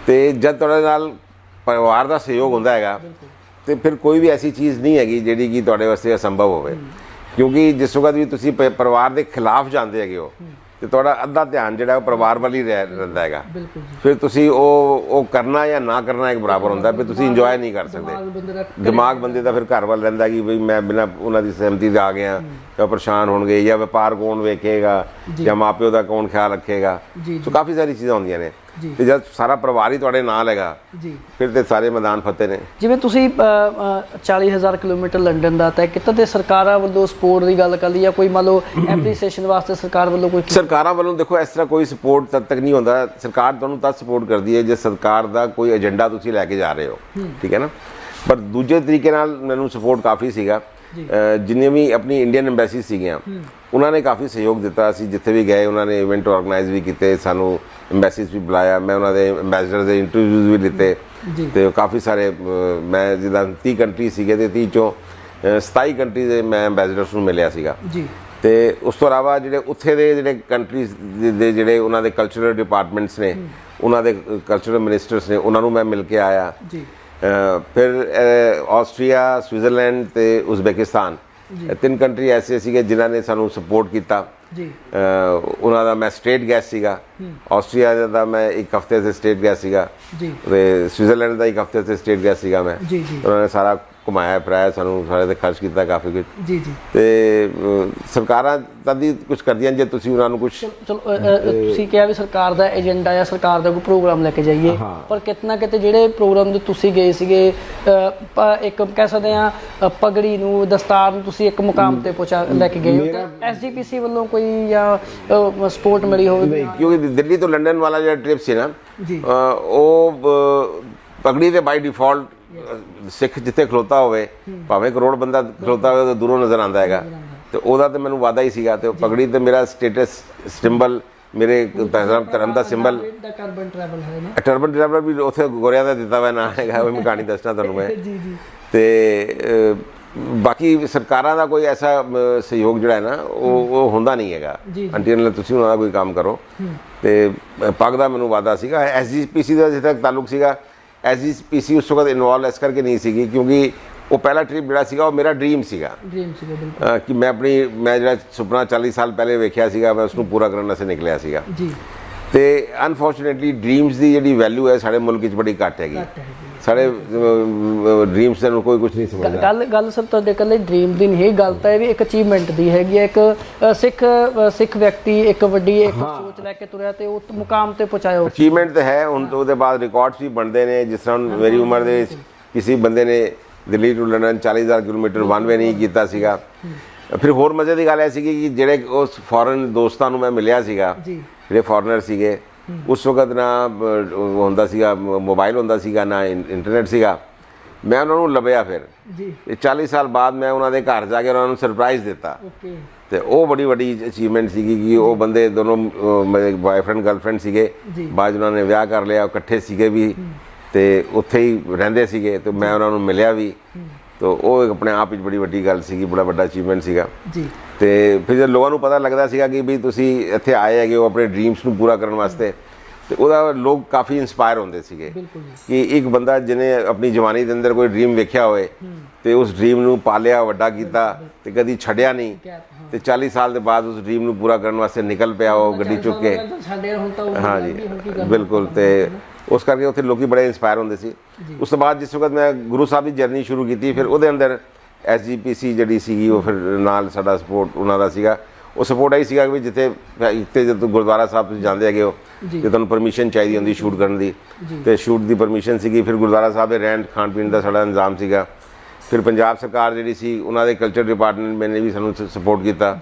ਤੇ ਜਦ ਤੁਹਾਡੇ ਨਾਲ ਪਰਿਵਾਰ ਦਾ ਸਹਿਯੋਗ ਹੁੰਦਾ ਹੈਗਾ ਤੇ ਫਿਰ ਕੋਈ ਵੀ ਐਸੀ ਚੀਜ਼ ਨਹੀਂ ਹੈਗੀ ਜਿਹੜੀ ਕਿ ਤੁਹਾਡੇ ਵਾਸਤੇ ਅਸੰਭਵ ਹੋਵੇ। ਕਿਉਂਕਿ ਜਿਸ ਵਕਤ ਵੀ ਤੁਸੀਂ ਪਰਿਵਾਰ ਦੇ ਖਿਲਾਫ ਜਾਂਦੇ ਹੈਗੇ ਹੋ ਤੇ ਤੁਹਾਡਾ ਅੱਧਾ ਧਿਆਨ ਜਿਹੜਾ ਉਹ ਪਰਿਵਾਰ ਵੱਲ ਹੀ ਰਹਿੰਦਾ ਹੈਗਾ। ਫਿਰ ਤੁਸੀਂ ਉਹ ਕਰਨਾ ਜਾਂ ਨਾ ਕਰਨਾ ਇੱਕ ਬਰਾਬਰ ਹੁੰਦਾ, ਫਿਰ ਤੁਸੀਂ ਇੰਜੋਏ ਨਹੀਂ ਕਰ ਸਕਦੇ। ਦਿਮਾਗ ਬੰਦੇ ਦਾ ਫਿਰ ਘਰ ਵੱਲ ਰਹਿੰਦਾ ਕਿ ਬਈ ਮੈਂ ਬਿਨਾਂ ਉਹਨਾਂ ਦੀ ਸਹਿਮਤੀ ਦੇ ਆ ਗਿਆ, ਜਾਂ ਪਰੇਸ਼ਾਨ ਹੋਣਗੇ, ਜਾਂ ਵਪਾਰ ਕੌਣ ਵੇਖੇਗਾ, ਜਾਂ ਮਾਪਿਓ ਦਾ ਕੌਣ ਖਿਆਲ ਰੱਖੇਗਾ। ਸੋ ਕਾਫੀ ਸਾਰੀ ਚੀਜ਼ਾਂ ਹੁੰਦੀਆਂ ਨੇ ਤੇ ਜਦ ਸਾਰਾ ਪਰਿਵਾਰ ਹੀ ਤੁਹਾਡੇ ਨਾਲ ਹੈਗਾ ਫਿਰ ਤੇ ਸਾਰੇ ਮੈਦਾਨ ਫਤਿਹ ਨੇ। ਜਿਵੇਂ ਤੁਸੀਂ 40,000 ਕਿਲੋਮੀਟਰ ਲੰਡਨ ਦਾ ਤੈਅ ਕੀਤਾ ਤੇ ਸਰਕਾਰਾਂ ਵੱਲੋਂ ਸਪੋਰਟ ਦੀ ਗੱਲ ਕਰ ਲਈ ਜਾਂ ਕੋਈ ਮੰਨ ਲਓ ਐਪਰੀਸੀਏਸ਼ਨ ਵਾਸਤੇ ਸਰਕਾਰ ਵੱਲੋਂ ਕੋਈ? ਸਰਕਾਰਾਂ ਵੱਲੋਂ ਦੇਖੋ ਇਸ ਤਰ੍ਹਾਂ ਕੋਈ ਸਪੋਰਟ ਤਦ ਤੱਕ ਨਹੀਂ ਹੁੰਦਾ। ਸਰਕਾਰ ਤੁਹਾਨੂੰ ਤਦ ਸਪੋਰਟ ਕਰਦੀ ਹੈ ਜੇ ਸਰਕਾਰ ਦਾ ਕੋਈ ਏਜੰਡਾ ਤੁਸੀਂ ਲੈ ਕੇ ਜਾ ਰਹੇ ਹੋ, ਠੀਕ ਹੈ ਨਾ। ਪਰ ਦੂਜੇ ਤਰੀਕੇ ਨਾਲ ਮੈਨੂੰ ਸਪੋਰਟ ਕਾਫੀ ਸੀਗਾ। ਜਿੰਨੇ ਵੀ ਆਪਣੀ ਇੰਡੀਅਨ ਐਮਬੈਸੀ ਸੀਗੀਆਂ ਉਹਨਾਂ ਨੇ ਕਾਫੀ ਸਹਿਯੋਗ ਦਿੱਤਾ। ਅਸੀਂ ਜਿੱਥੇ ਵੀ ਗਏ ਉਹਨਾਂ ਨੇ ਇਵੈਂਟ ਆਰਗੇਨਾਈਜ਼ ਵੀ ਕੀਤੇ, ਸਾਨੂੰ ਐਮਬੈਸੀਜ਼ ਵੀ ਬੁਲਾਇਆ, ਮੈਂ ਉਹਨਾਂ ਦੇ ਐਮਬੈਸਡਰ ਦੇ ਇੰਟਰਵਿਊਜ਼ ਵੀ ਲਿੱਤੇ ਤੇ ਕਾਫੀ ਸਾਰੇ, ਮੈਂ ਜਿੱਦਾਂ 30 ਕੰਟਰੀ ਸੀਗੇ ਤੇ 30 ਚੋਂ 27 ਕੰਟਰੀ ਦੇ ਮੈਂ ਐਮਬੈਸਡਰਸ ਨੂੰ ਮਿਲਿਆ ਸੀਗਾ। ਤੇ ਉਸ ਤੋਂ ਇਲਾਵਾ ਜਿਹੜੇ ਉੱਥੇ ਦੇ ਜਿਹੜੇ ਕੰਟਰੀਜ਼ ਦੇ ਜਿਹੜੇ ਉਹਨਾਂ ਦੇ ਕਲਚਰਲ ਡਿਪਾਰਟਮੈਂਟਸ ਨੇ, ਉਹਨਾਂ ਦੇ ਕਲਚਰਲ ਮਿਨਿਸਟਰਸ ਨੇ, ਉਹਨਾਂ ਨੂੰ ਮੈਂ ਮਿਲ ਕੇ ਆਇਆ। ਫਿਰ ਆਸਟਰੀਆ, ਸਵਿਟਜ਼ਰਲੈਂਡ ਤੇ ਉਜ਼ਬੇਕਿਸਤਾਨ, 3 ਕੰਟਰੀ ਐਸੇ ਸੀਗੇ ਜਿਨ੍ਹਾਂ ਨੇ ਸਾਨੂੰ ਸਪੋਰਟ ਕੀਤਾ। ਉਹਨਾਂ ਦਾ ਮੈਂ ਸਟੇਟ ਗੈਸਟ ਸੀਗਾ। ਆਸਟਰੀਆ ਦਾ ਮੈਂ 1 ਹਫ਼ਤੇ ਤੇ ਸਟੇਟ ਗੈਸਟ ਸੀਗਾ ਤੇ ਸਵਿਟਜ਼ਰਲੈਂਡ ਦਾ 1 ਹਫ਼ਤੇ ਤੇ ਸਟੇਟ ਗੈਸਟ ਸੀਗਾ ਮੈਂ। ਉਹਨਾਂ ਨੇ ਸਾਰਾ ਘੁਮਾਇਆ ਫਿਰਾਇਆ ਸਾਨੂੰ, ਸਾਰੇ ਤੇ ਖਰਚ ਕੀਤਾ ਕਾਫੀ ਕੁਝ। ਤੇ ਸਰਕਾਰਾਂ ਤਦ ਹੀ ਕੁਝ ਕਰਦੀਆਂ ਜੇ ਤੁਸੀਂ ਉਹਨਾਂ ਨੂੰ ਕੁਝ। ਚਲੋ ਤੁਸੀਂ ਕਿਹਾ ਵੀ ਸਰਕਾਰ ਦਾ ਏਜੰਡਾ ਜਾਂ ਸਰਕਾਰ ਦਾ ਕੋਈ ਪ੍ਰੋਗਰਾਮ ਲੈ ਕੇ ਜਾਈਏ, ਪਰ ਕਿਤੇ ਨਾ ਕਿਤੇ ਜਿਹੜੇ ਪ੍ਰੋਗਰਾਮ ਦੇ ਤੁਸੀਂ ਗਏ ਸੀਗੇ, ਇੱਕ ਕਹਿ ਸਕਦੇ ਆ ਪਗੜੀ ਨੂੰ, ਦਸਤਾਰ ਨੂੰ ਤੁਸੀਂ ਇੱਕ ਮੁਕਾਮ ਤੇ ਪਹੁੰਚਾ ਲੈ ਕੇ ਗਏ ਹੋ। SGPC ਵੱਲੋਂ ਕੋਈ ਜਾਂ ਸਪੋਰਟ ਮਿਲੀ ਹੋਵੇ? ਕਿਉਂਕਿ ਦਿੱਲੀ ਤੋਂ ਲੰਡਨ ਵਾਲਾ ਜਿਹੜਾ ਟ੍ਰਿਪ ਸੀ ਨਾ, ਉਹ ਪਗੜੀ ਦੇ ਬਾਈ ਡਿਫਾਲਟ ਸਿੱਖ ਜਿੱਥੇ ਖਲੋਤਾ ਹੋਵੇ, ਭਾਵੇਂ ਕਰੋੜ ਬੰਦਾ ਖਲੋਤਾ ਹੋਵੇ ਤਾਂ ਦੂਰੋਂ ਨਜ਼ਰ ਆਉਂਦਾ ਹੈਗਾ। ਤੇ ਉਹਦਾ ਤੇ ਮੈਨੂੰ ਵਾਅਦਾ ਹੀ ਸੀਗਾ। ਤੇ ਪਗੜੀ ਤੇ ਮੇਰਾ ਸਟੇਟਸ ਸਿੰਬਲ, ਮੇਰੇ ਧਰਮ ਦਾ ਸਿੰਬਲ। ਟਰਬਨ ਟਰੈਵਲਰ ਵੀ ਉੱਥੇ ਗੋਰਿਆਂ ਦਾ ਦਿੱਤਾ ਹੋਇਆ ਨਾਂ ਹੈਗਾ, ਉਹ ਮੈਂ ਕਹਾਣੀ ਦੱਸਣਾ ਤੁਹਾਨੂੰ ਮੈਂ। ਤੇ ਬਾਕੀ ਸਰਕਾਰਾਂ ਦਾ ਕੋਈ ਐਸਾ ਸਹਿਯੋਗ ਜਿਹੜਾ ਹੈ ਨਾ ਉਹ ਹੁੰਦਾ ਨਹੀਂ ਹੈਗਾ ਅੰਟੀਲ ਤੁਸੀਂ ਉਹਨਾਂ ਦਾ ਕੋਈ ਕੰਮ ਕਰੋ। ਤੇ ਪੱਗ ਦਾ ਮੈਨੂੰ ਵਾਅਦਾ ਸੀਗਾ। ਐਸਜੀਪੀਸੀ ਦਾ ਜਿੱਥੇ ਤੱਕ ਤਾਲੁਕ ਸੀਗਾ, ਐਸਜੀਪੀਸੀ ਉਸ ਵਕਤ ਇਨਵੋਲਵ ਇਸ ਕਰਕੇ ਨਹੀਂ ਸੀਗੀ ਕਿਉਂਕਿ ਉਹ ਪਹਿਲਾ ਟ੍ਰਿਪ ਜਿਹੜਾ ਸੀਗਾ ਉਹ ਮੇਰਾ ਡ੍ਰੀਮ ਸੀਗਾ ਕਿ ਮੈਂ ਜਿਹੜਾ ਸੁਪਨਾ 40 ਸਾਲ ਪਹਿਲੇ ਵੇਖਿਆ ਸੀਗਾ ਮੈਂ ਉਸਨੂੰ ਪੂਰਾ ਕਰਨ ਵਾਸਤੇ ਨਿਕਲਿਆ ਸੀਗਾ। ਤੇ ਅਨਫੋਰਚੂਨੇਟਲੀ ਡ੍ਰੀਮਸ ਦੀ ਜਿਹੜੀ ਵੈਲਿਊ ਹੈ ਸਾਡੇ ਮੁਲਕ 'ਚ ਬੜੀ ਘੱਟ ਹੈਗੀ। ਸਾਡੇ ਡ੍ਰੀਮਸ ਨੂੰ ਕੋਈ ਕੁਝ ਨਹੀਂ ਸਮਝਦਾ। ਗੱਲ ਸਰ ਤੁਹਾਡੇ ਇਕੱਲੇ ਡ੍ਰੀਮ ਦੀ ਨਹੀਂ, ਗੱਲ ਤਾਂ ਇਹ ਵੀ ਇੱਕ ਅਚੀਵਮੈਂਟ ਦੀ ਹੈਗੀ ਹੈ। ਇੱਕ ਸਿੱਖ ਵਿਅਕਤੀ ਇੱਕ ਵੱਡੀ ਇੱਕ ਸੋਚ ਲੈ ਕੇ ਤੁਰਿਆ ਤੇ ਉਹ ਮੁਕਾਮ ਤੇ ਪਹੁੰਚਾਇਆ। ਅਚੀਵਮੈਂਟ ਤਾਂ ਹੈ। ਹੁਣ ਤੋਂ ਉਹਦੇ ਬਾਅਦ ਰਿਕਾਰਡਸ ਵੀ ਬਣਦੇ ਨੇ। ਜਿਸ ਤਰ੍ਹਾਂ ਮੇਰੀ ਉਮਰ ਦੇ ਵਿੱਚ ਕਿਸੇ ਬੰਦੇ ਨੇ Delhi to London 40,000 kilometre one way ਨਹੀਂ ਕੀਤਾ ਸੀਗਾ। ਫਿਰ ਹੋਰ ਮਜ਼ੇ ਦੀ ਗੱਲ ਇਹ ਸੀਗੀ ਕਿ ਜਿਹੜੇ ਉਸ ਫੋਰਨ ਦੋਸਤਾਂ ਨੂੰ ਮੈਂ ਮਿਲਿਆ ਸੀਗਾ, ਜਿਹੜੇ ਫੋਰਨਰ ਸੀਗੇ, ਉਸ ਵਕਤ ਨਾ ਹੁੰਦਾ ਸੀਗਾ ਮੋਬਾਈਲ ਹੁੰਦਾ ਸੀਗਾ ਨਾ ਇੰਟਰਨੈਟ ਸੀਗਾ। ਮੈਂ ਉਹਨਾਂ ਨੂੰ ਲੱਭਿਆ ਫਿਰ 40 ਸਾਲ ਬਾਅਦ ਮੈਂ ਉਹਨਾਂ ਦੇ ਘਰ ਜਾ ਕੇ ਉਹਨਾਂ ਨੂੰ ਸਰਪ੍ਰਾਈਜ਼ ਦਿੱਤਾ। ਤੇ ਉਹ ਬੜੀ ਵੱਡੀ ਅਚੀਵਮੈਂਟ ਸੀਗੀ ਕਿ ਉਹ ਬੰਦੇ ਦੋਨੋਂ ਮੇਰੇ ਬॉयਫ੍ਰੈਂਡ ਗਰਲਫ੍ਰੈਂਡ ਸੀਗੇ। ਬਾਅਦ ਉਹਨਾਂ ਨੇ ਵਿਆਹ ਕਰ ਲਿਆ, ਇਕੱਠੇ ਸੀਗੇ ਵੀ ਤੇ ਉੱਥੇ ਹੀ ਰਹਿੰਦੇ ਸੀਗੇ ਤੇ ਮੈਂ ਉਹਨਾਂ ਨੂੰ ਮਿਲਿਆ ਵੀ। ਤਾਂ ਉਹ ਆਪਣੇ ਆਪ ਵਿੱਚ ਬੜੀ ਵੱਡੀ ਗੱਲ ਸੀਗੀ, ਬੜਾ ਵੱਡਾ ਅਚੀਵਮੈਂਟ ਸੀਗਾ। ਤੇ ਫਿਰ ਜਦ ਲੋਕਾਂ ਨੂੰ ਪਤਾ ਲੱਗਦਾ ਸੀਗਾ ਕਿ ਵੀ ਤੁਸੀਂ ਇੱਥੇ ਆਏ ਹੈਗੇ ਹੋ ਆਪਣੇ ਡ੍ਰੀਮਸ ਨੂੰ ਪੂਰਾ ਕਰਨ ਵਾਸਤੇ, ਤੇ ਉਹਦਾ ਲੋਕ ਕਾਫੀ ਇੰਸਪਾਇਰ ਹੁੰਦੇ ਸੀਗੇ ਕਿ ਇੱਕ ਬੰਦਾ ਜਿਹਨੇ ਆਪਣੀ ਜਵਾਨੀ ਦੇ ਅੰਦਰ ਕੋਈ ਡ੍ਰੀਮ ਵੇਖਿਆ ਹੋਏ ਤੇ ਉਸ ਡ੍ਰੀਮ ਨੂੰ ਪਾਲਿਆ, ਵੱਡਾ ਕੀਤਾ ਤੇ ਕਦੀ ਛੱਡਿਆ ਨਹੀਂ, ਤੇ 40 ਸਾਲ ਦੇ ਬਾਅਦ ਉਸ ਡ੍ਰੀਮ ਨੂੰ ਪੂਰਾ ਕਰਨ ਵਾਸਤੇ ਨਿਕਲ ਪਿਆ ਉਹ ਗੱਡੀ ਚੁੱਕ ਕੇ। ਹਾਂਜੀ ਬਿਲਕੁਲ। ਤੇ ਉਸ ਕਰਕੇ ਉੱਥੇ ਲੋਕੀ ਬੜੇ ਇੰਸਪਾਇਰ ਹੁੰਦੇ ਸੀ। ਉਸ ਤੋਂ ਬਾਅਦ ਜਿਸ ਵਕਤ ਮੈਂ ਗੁਰੂ ਸਾਹਿਬ ਦੀ ਜਰਨੀ ਸ਼ੁਰੂ ਕੀਤੀ, ਫਿਰ ਉਹਦੇ ਅੰਦਰ ਐਸਜੀਪੀਸੀ ਜਿਹੜੀ ਸੀਗੀ ਉਹ ਫਿਰ ਨਾਲ ਸਾਡਾ ਸਪੋਰਟ ਉਹਨਾਂ ਦਾ ਸੀਗਾ। ਉਹ ਸਪੋਰਟ ਆਈ ਸੀਗਾ ਕਿ ਜਿੱਥੇ ਜਦੋਂ ਗੁਰਦੁਆਰਾ ਸਾਹਿਬ ਤੁਸੀਂ ਜਾਂਦੇ ਹੈਗੇ ਹੋ ਜੇ ਤੁਹਾਨੂੰ ਪਰਮਿਸ਼ਨ ਚਾਹੀਦੀ ਹੁੰਦੀ ਸ਼ੂਟ ਕਰਨ ਦੀ, ਤੇ ਸ਼ੂਟ ਦੀ ਪਰਮਿਸ਼ਨ ਸੀਗੀ। ਫਿਰ ਗੁਰਦੁਆਰਾ ਸਾਹਿਬ ਦੇ ਰਹਿਣ ਖਾਣ ਪੀਣ ਦਾ ਸਾਡਾ ਇੰਤਜ਼ਾਮ ਸੀਗਾ। ਫਿਰ ਪੰਜਾਬ ਸਰਕਾਰ ਜਿਹੜੀ ਸੀ ਉਹਨਾਂ ਦੇ ਕਲਚਰ ਡਿਪਾਰਟਮੈਂਟ ਨੇ ਵੀ ਸਾਨੂੰ ਸਪੋਰਟ ਕੀਤਾ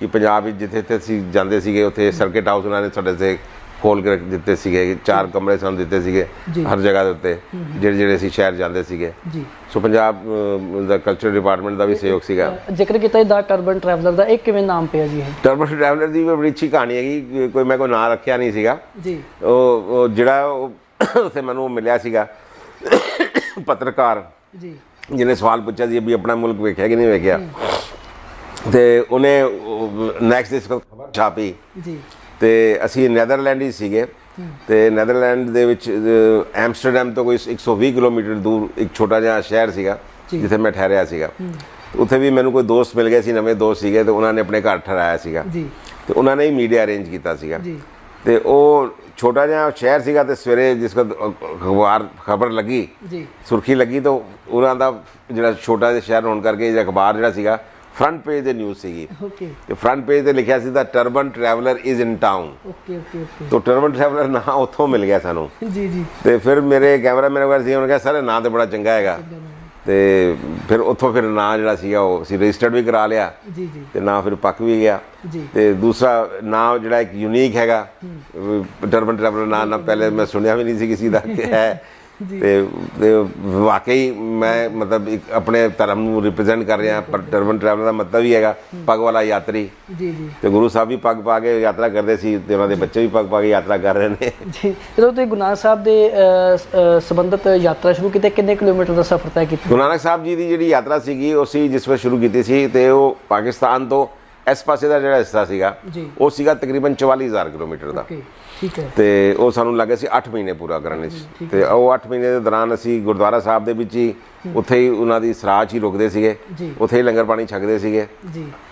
ਕਿ ਪੰਜਾਬ ਵਿੱਚ ਜਿੱਥੇ ਅਸੀਂ ਜਾਂਦੇ ਸੀਗੇ ਉੱਥੇ ਸਰਕਿਟ ਹਾਊਸ ਉਹਨਾਂ ਨੇ ਸਾਡੇ ਤੇ ਖੋਲ ਕੇ ਰੱਖ ਦਿੱਤੇ ਸੀਗੇ। 4 ਕਮਰੇ ਸਾਨੂੰ ਦਿੱਤੇ ਸੀਗੇ ਹਰ ਜਗ੍ਹਾ ਦੇ ਉੱਤੇ ਜਿਹੜੇ ਅਸੀਂ ਸ਼ਹਿਰ ਜਾਂਦੇ ਸੀਗੇ। ਸੋ ਪੰਜਾਬ ਦਾ ਕਲਚਰ ਡਿਪਾਰਟਮੈਂਟ ਦਾ ਵੀ ਸਹਿਯੋਗ ਸੀਗਾ। ਜ਼ਿਕਰ ਕੀਤਾ ਦਾ ਟਰਬਨ ਟਰੈਵਲਰ ਦਾ, ਇਹ ਕਿਵੇਂ ਨਾਮ ਪਿਆ ਜੀ? ਟਰਬਨ ਟਰੈਵਲਰ ਦੀ ਬੜੀ ਅੱਛੀ ਕਹਾਣੀ ਹੈਗੀ। ਕੋਈ ਮੈਂ ਕੋਈ ਨਾਂ ਰੱਖਿਆ ਨਹੀਂ ਸੀਗਾ। ਉਹ ਜਿਹੜਾ ਉੱਥੇ ਮੈਨੂੰ ਮਿਲਿਆ ਸੀਗਾ ਪੱਤਰਕਾਰ ਜਿਹਨੇ ਸਵਾਲ ਪੁੱਛਿਆ ਸੀ ਵੀ ਆਪਣਾ ਮੁਲਕ ਵੇਖਿਆ ਕਿ ਨਹੀਂ ਵੇਖਿਆ, ਤੇ ਉਹਨੇ ਨੈਕਸਟ ਡੇ ਖਬਰ ਛਾਪੀ। ਤੇ ਅਸੀਂ ਨੈਦਰਲੈਂਡ ਹੀ ਸੀਗੇ ਤੇ ਨੈਦਰਲੈਂਡ ਦੇ ਵਿੱਚ ਐਮਸਟਰਡਮ ਤੋਂ ਕੋਈ 120 ਕਿਲੋਮੀਟਰ ਦੂਰ ਇੱਕ ਛੋਟਾ ਜਿਹਾ ਸ਼ਹਿਰ ਸੀਗਾ ਜਿੱਥੇ ਮੈਂ ਠਹਿਰਿਆ ਸੀਗਾ। ਉੱਥੇ ਵੀ ਮੈਨੂੰ ਕੋਈ ਦੋਸਤ ਮਿਲ ਗਏ ਸੀ, ਨਵੇਂ ਦੋਸਤ ਸੀਗੇ, ਤੇ ਉਹਨਾਂ ਨੇ ਆਪਣੇ ਘਰ ਠਹਿਰਾਇਆ ਸੀਗਾ ਤੇ ਉਹਨਾਂ ਨੇ ਹੀ ਮੀਡੀਆ ਅਰੇਂਜ ਕੀਤਾ ਸੀਗਾ। ਤੇ ਉਹ ਛੋਟਾ ਜਿਹਾ ਸ਼ਹਿਰ ਸੀਗਾ ਤੇ ਸਵੇਰੇ ਜਿਸ ਅਖਬਾਰ ਖਬਰ ਲੱਗੀ, ਸੁਰਖੀ ਲੱਗੀ, ਤਾਂ ਉਹਨਾਂ ਦਾ ਜਿਹੜਾ ਛੋਟਾ ਜਿਹਾ ਸ਼ਹਿਰ ਹੋਣ ਕਰਕੇ ਜਿਹੜਾ ਅਖਬਾਰ ਜਿਹੜਾ ਸੀਗਾ ਫਰੰਟ ਪੇਜ ਤੇ ਨਿਊਜ਼ ਸੀਗੀ। ਤੇ ਫਰੰਟ ਪੇਜ ਤੇ ਲਿਖਿਆ ਸੀ the turban traveller is in town. ਤਾਂ ਟਰਬਨ ਟਰੈਵਲਰ ਨਾਂ ਉੱਥੋਂ ਮਿਲ ਗਿਆ ਸਾਨੂੰ। ਤੇ ਫਿਰ ਮੇਰੇ ਕੈਮਰਾਮੈਨ ਵਗੈਰਾ ਸੀ, ਉਹਨੇ ਕਿਹਾ ਸਰ ਨਾਂ ਤੇ ਬੜਾ ਚੰਗਾ ਹੈਗਾ। ਤੇ ਫਿਰ ਉੱਥੋਂ ਫਿਰ ਨਾਂ ਜਿਹੜਾ ਸੀਗਾ ਉਹ ਅਸੀਂ ਰਜਿਸਟਰਡ ਵੀ ਕਰਾ ਲਿਆ ਤੇ ਨਾਂ ਫਿਰ ਪੱਕ ਵੀ ਗਿਆ। ਤੇ ਦੂਸਰਾ ਨਾਂ ਜਿਹੜਾ ਇੱਕ ਯੂਨੀਕ ਹੈਗਾ ਟਰਬਨ ਟਰੈਵਲਰ ਨਾਂ ਪਹਿਲੇ ਮੈਂ ਸੁਣਿਆ ਵੀ ਨਹੀਂ ਸੀ ਕਿਸੇ ਦਾ ਕਿ ਹੈ। ਤੇ ਵਾਕਈ ਮੈਂ ਮਤਲਬ ਇੱਕ ਆਪਣੇ ਧਰਮ ਨੂੰ ਰਿਪਰੈਜ਼ੈਂਟ ਕਰ ਰਿਹਾ। ਪਰ ਟਰਬਨ ਟਰੈਵਲਰ ਦਾ ਮਤਲਬ ਹੀ ਹੈਗਾ ਪੱਗ ਵਾਲਾ ਯਾਤਰੀ। ਤੇ ਗੁਰੂ ਸਾਹਿਬ ਵੀ ਪੱਗ ਪਾ ਕੇ ਯਾਤਰਾ ਕਰਦੇ ਸੀ ਤੇ ਉਹਨਾਂ ਦੇ ਬੱਚੇ ਵੀ ਪੱਗ ਪਾ ਕੇ ਯਾਤਰਾ ਕਰ ਰਹੇ ਨੇ। ਜਦੋਂ ਤੁਸੀਂ ਗੁਰੂ ਨਾਨਕ ਸਾਹਿਬ ਦੇ ਸੰਬੰਧਿਤ ਯਾਤਰਾ ਸ਼ੁਰੂ ਕੀਤੀ, ਕਿੰਨੇ ਕਿਲੋਮੀਟਰ ਦਾ ਸਫ਼ਰ ਤੈਅ ਕੀਤਾ? ਗੁਰੂ ਨਾਨਕ ਸਾਹਿਬ ਜੀ ਦੀ ਜਿਹੜੀ ਯਾਤਰਾ ਸੀਗੀ ਉਹ ਸੀ ਜਿਸ ਵੇਲੇ ਸ਼ੁਰੂ ਕੀਤੀ ਸੀ ਤੇ ਉਹ ਪਾਕਿਸਤਾਨ ਤੋਂ ਇਸ ਪਾਸੇ ਦਾ ਜਿਹੜਾ ਹਿੱਸਾ ਸੀਗਾ ਉਹ ਸੀਗਾ ਤਕਰੀਬਨ 44,000 ਕਿਲੋਮੀਟਰ ਦਾ। ਤੇ ਉਹ ਸਾਨੂੰ ਲੱਗੇ ਸੀ 8 ਮਹੀਨੇ ਪੂਰਾ ਕਰਨ ਵਿੱਚ। ਤੇ ਉਹ 8 ਮਹੀਨੇ ਦੇ ਦੌਰਾਨ ਅਸੀਂ ਗੁਰਦੁਆਰਾ ਸਾਹਿਬ ਦੇ ਵਿੱਚ ਹੀ ਉੱਥੇ ਹੀ ਉਹਨਾਂ ਦੀ ਸਰਾਹ 'ਚ ਹੀ ਰੁਕਦੇ ਸੀਗੇ, ਉੱਥੇ ਹੀ ਲੰਗਰ ਪਾਣੀ ਛਕਦੇ ਸੀਗੇ।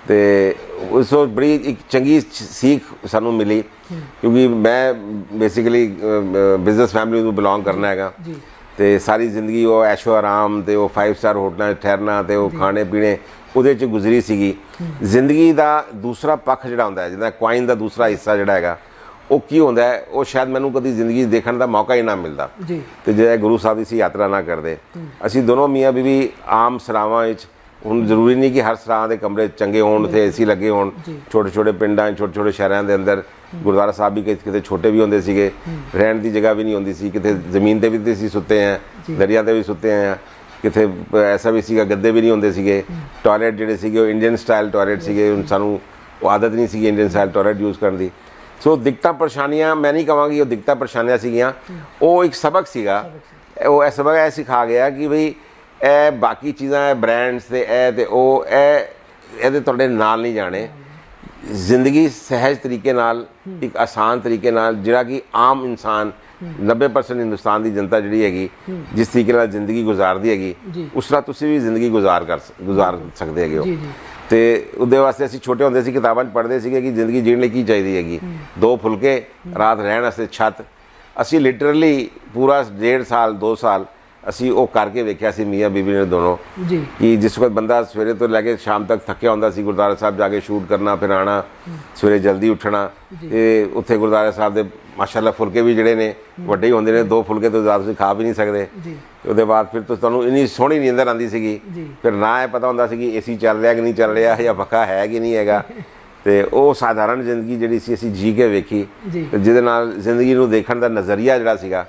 ਤੇ ਉਸ ਤੋਂ ਬੜੀ ਇੱਕ ਚੰਗੀ ਸੀਖ ਸਾਨੂੰ ਮਿਲੀ ਕਿਉਂਕਿ ਮੈਂ ਬੇਸਿਕਲੀ ਬਿਜ਼ਨਸ ਫੈਮਿਲੀ ਨੂੰ ਬਿਲੋਂਗ ਕਰਨਾ ਹੈਗਾ। ਤੇ ਸਾਰੀ ਜ਼ਿੰਦਗੀ ਉਹ ਐਸ਼ੋ ਆਰਾਮ ਤੇ ਉਹ 5 ਸਟਾਰ ਹੋਟਲਾਂ 'ਚ ਠਹਿਰਨਾ ਤੇ ਉਹ ਖਾਣੇ ਪੀਣੇ ਉਹਦੇ 'ਚ ਗੁਜ਼ਰੀ ਸੀਗੀ। ਜ਼ਿੰਦਗੀ ਦਾ ਦੂਸਰਾ ਪੱਖ ਜਿਹੜਾ ਹੁੰਦਾ ਜਿੱਦਾਂ ਕੁਆਇਨ ਦਾ ਦੂਸਰਾ ਹਿੱਸਾ ਜਿਹੜਾ ਹੈਗਾ ਉਹ ਕੀ ਹੁੰਦਾ ਹੈ, ਉਹ ਸ਼ਾਇਦ ਮੈਨੂੰ ਕਦੀ ਜ਼ਿੰਦਗੀ ਦੇਖਣ ਦਾ ਮੌਕਾ ਹੀ ਨਾ ਮਿਲਦਾ। ਤੇ ਜੇ ਗੁਰੂ ਸਾਹਿਬ ਦੀ ਸੀ ਯਾਤਰਾ ਨਾ ਕਰਦੇ, ਅਸੀਂ ਦੋਨੋਂ ਮੀਆਂ ਬੀਵੀ ਆਮ ਸਰਾਵਾਂ ਵਿੱਚ, ਹੁਣ ਜ਼ਰੂਰੀ ਨਹੀਂ ਕਿ ਹਰ ਸਰਾਂ ਦੇ ਕਮਰੇ ਚੰਗੇ ਹੋਣ ਤੇ ਏਸੀ ਲੱਗੇ ਹੋਣ, ਛੋਟੇ ਛੋਟੇ ਪਿੰਡਾਂ ਛੋਟੇ ਛੋਟੇ ਸ਼ਹਿਰਾਂ ਦੇ ਅੰਦਰ ਗੁਰਦੁਆਰਾ ਸਾਹਿਬ ਵੀ ਕਿਤੇ ਛੋਟੇ ਵੀ ਹੁੰਦੇ ਸੀਗੇ, ਰਹਿਣ ਦੀ ਜਗ੍ਹਾ ਵੀ ਨਹੀਂ ਹੁੰਦੀ ਸੀ, ਕਿਤੇ ਜ਼ਮੀਨ ਤੇ ਵੀ ਅਸੀਂ ਸੁੱਤੇ ਹਾਂ, ਦਰਿਆ ਤੇ ਵੀ ਸੁੱਤੇ ਹਾਂ, ਕਿਤੇ ਐਸਾ ਵੀ ਸੀਗਾ ਗੱਦੇ ਵੀ ਨਹੀਂ ਹੁੰਦੇ ਸੀਗੇ। ਟਾਇਲਟ ਜਿਹੜੇ ਸੀਗੇ ਉਹ ਇੰਡੀਅਨ ਸਟਾਈਲ ਟਾਇਲਟ ਸੀਗੇ, ਸਾਨੂੰ ਉਹ ਆਦਤ ਨਹੀਂ ਸੀਗੀ ਇੰਡੀਅਨ ਸਟਾਈਲ ਟਾਇਲਟ ਯੂਜ਼ ਕਰਨ ਦੀ। ਸੋ ਦਿੱਕਤਾਂ ਪਰੇਸ਼ਾਨੀਆਂ ਮੈਂ ਨਹੀਂ ਕਹਾਂਗੀ ਉਹ ਦਿੱਕਤਾਂ ਪਰੇਸ਼ਾਨੀਆਂ ਸੀਗੀਆਂ, ਉਹ ਇੱਕ ਸਬਕ ਸੀਗਾ। ਉਹ ਇਹ ਸਬਕ ਇਹ ਸਿਖਾ ਗਿਆ ਕਿ ਬਈ ਇਹ ਬਾਕੀ ਚੀਜ਼ਾਂ ਬ੍ਰਾਂਡਸ ਤੇ ਇਹ ਤੇ ਉਹ ਇਹਦੇ ਤੁਹਾਡੇ ਨਾਲ ਨਹੀਂ ਜਾਣੇ। ਜ਼ਿੰਦਗੀ ਸਹਿਜ ਤਰੀਕੇ ਨਾਲ, ਇੱਕ ਆਸਾਨ ਤਰੀਕੇ ਨਾਲ, ਜਿਹੜਾ ਕਿ ਆਮ ਇਨਸਾਨ 90% ਹਿੰਦੁਸਤਾਨ ਦੀ ਜਨਤਾ ਜਿਹੜੀ ਹੈਗੀ ਜਿਸ ਤਰੀਕੇ ਨਾਲ ਜ਼ਿੰਦਗੀ ਗੁਜ਼ਾਰਦੀ ਹੈਗੀ, ਉਸ ਤਰ੍ਹਾਂ ਤੁਸੀਂ ਵੀ ਜ਼ਿੰਦਗੀ ਗੁਜ਼ਾਰ ਸਕਦੇ ਹੈਗੇ ਹੋ। ਤੇ ਉਹਦੇ ਵਾਸਤੇ ਅਸੀਂ ਛੋਟੇ ਹੁੰਦੇ ਸੀ ਕਿਤਾਬਾਂ 'ਚ ਪੜ੍ਹਦੇ ਸੀਗੇ ਕਿ ਜ਼ਿੰਦਗੀ ਜੀਣ ਲਈ ਕੀ ਚਾਹੀਦੀ ਹੈਗੀ, 2 ਫੁਲਕੇ, ਰਾਤ ਰਹਿਣ ਵਾਸਤੇ ਛੱਤ। ਅਸੀਂ ਲਿਟਰਲੀ ਪੂਰਾ 1.5 ਸਾਲ 2 ਸਾਲ ਅਸੀਂ ਉਹ ਕਰਕੇ ਵੇਖਿਆ ਸੀ ਮੀਆਂ ਬੀਬੀ ਨੇ ਦੋਨੋਂ ਕਿ ਜਿਸ ਵਕਤ ਬੰਦਾ ਸਵੇਰੇ ਤੋਂ ਲੈ ਕੇ ਸ਼ਾਮ ਤੱਕ ਥੱਕਿਆ ਹੁੰਦਾ ਸੀ, ਗੁਰਦੁਆਰਾ ਸਾਹਿਬ ਜਾ ਕੇ ਸ਼ੂਟ ਕਰਨਾ, ਫਿਰ ਆਉਣਾ, ਸਵੇਰੇ ਜਲਦੀ ਉੱਠਣਾ ਤੇ ਉੱਥੇ ਗੁਰਦੁਆਰਾ ਸਾਹਿਬ ਦੇ ਮਾਸ਼ਾਅੱਲਾ ਫੁਲਕੇ ਵੀ ਜਿਹੜੇ ਨੇ ਵੱਡੇ ਹੀ ਹੁੰਦੇ ਨੇ, 2 ਫੁਲਕੇ ਤੋਂ ਜ਼ਿਆਦਾ ਤੁਸੀਂ ਖਾ ਵੀ ਨਹੀਂ ਸਕਦੇ। ਉਹਦੇ ਬਾਅਦ ਫਿਰ ਤੁਹਾਨੂੰ ਇੰਨੀ ਸੋਹਣੀ ਨੀਂਦਰ ਆਉਂਦੀ ਸੀਗੀ, ਫਿਰ ਨਾ ਇਹ ਪਤਾ ਹੁੰਦਾ ਸੀ ਕਿ ਏਸੀ ਚੱਲ ਰਿਹਾ ਕਿ ਨਹੀਂ ਚੱਲ ਰਿਹਾ ਜਾਂ ਪੱਖਾ ਹੈ ਕਿ ਨਹੀਂ ਹੈਗਾ। ਤੇ ਉਹ ਸਾਧਾਰਨ ਜ਼ਿੰਦਗੀ ਜਿਹੜੀ ਸੀ ਅਸੀਂ ਜੀ ਕੇ ਵੇਖੀ, ਜਿਹਦੇ ਨਾਲ ਜ਼ਿੰਦਗੀ ਨੂੰ ਦੇਖਣ ਦਾ ਨਜ਼ਰੀਆ ਜਿਹੜਾ ਸੀਗਾ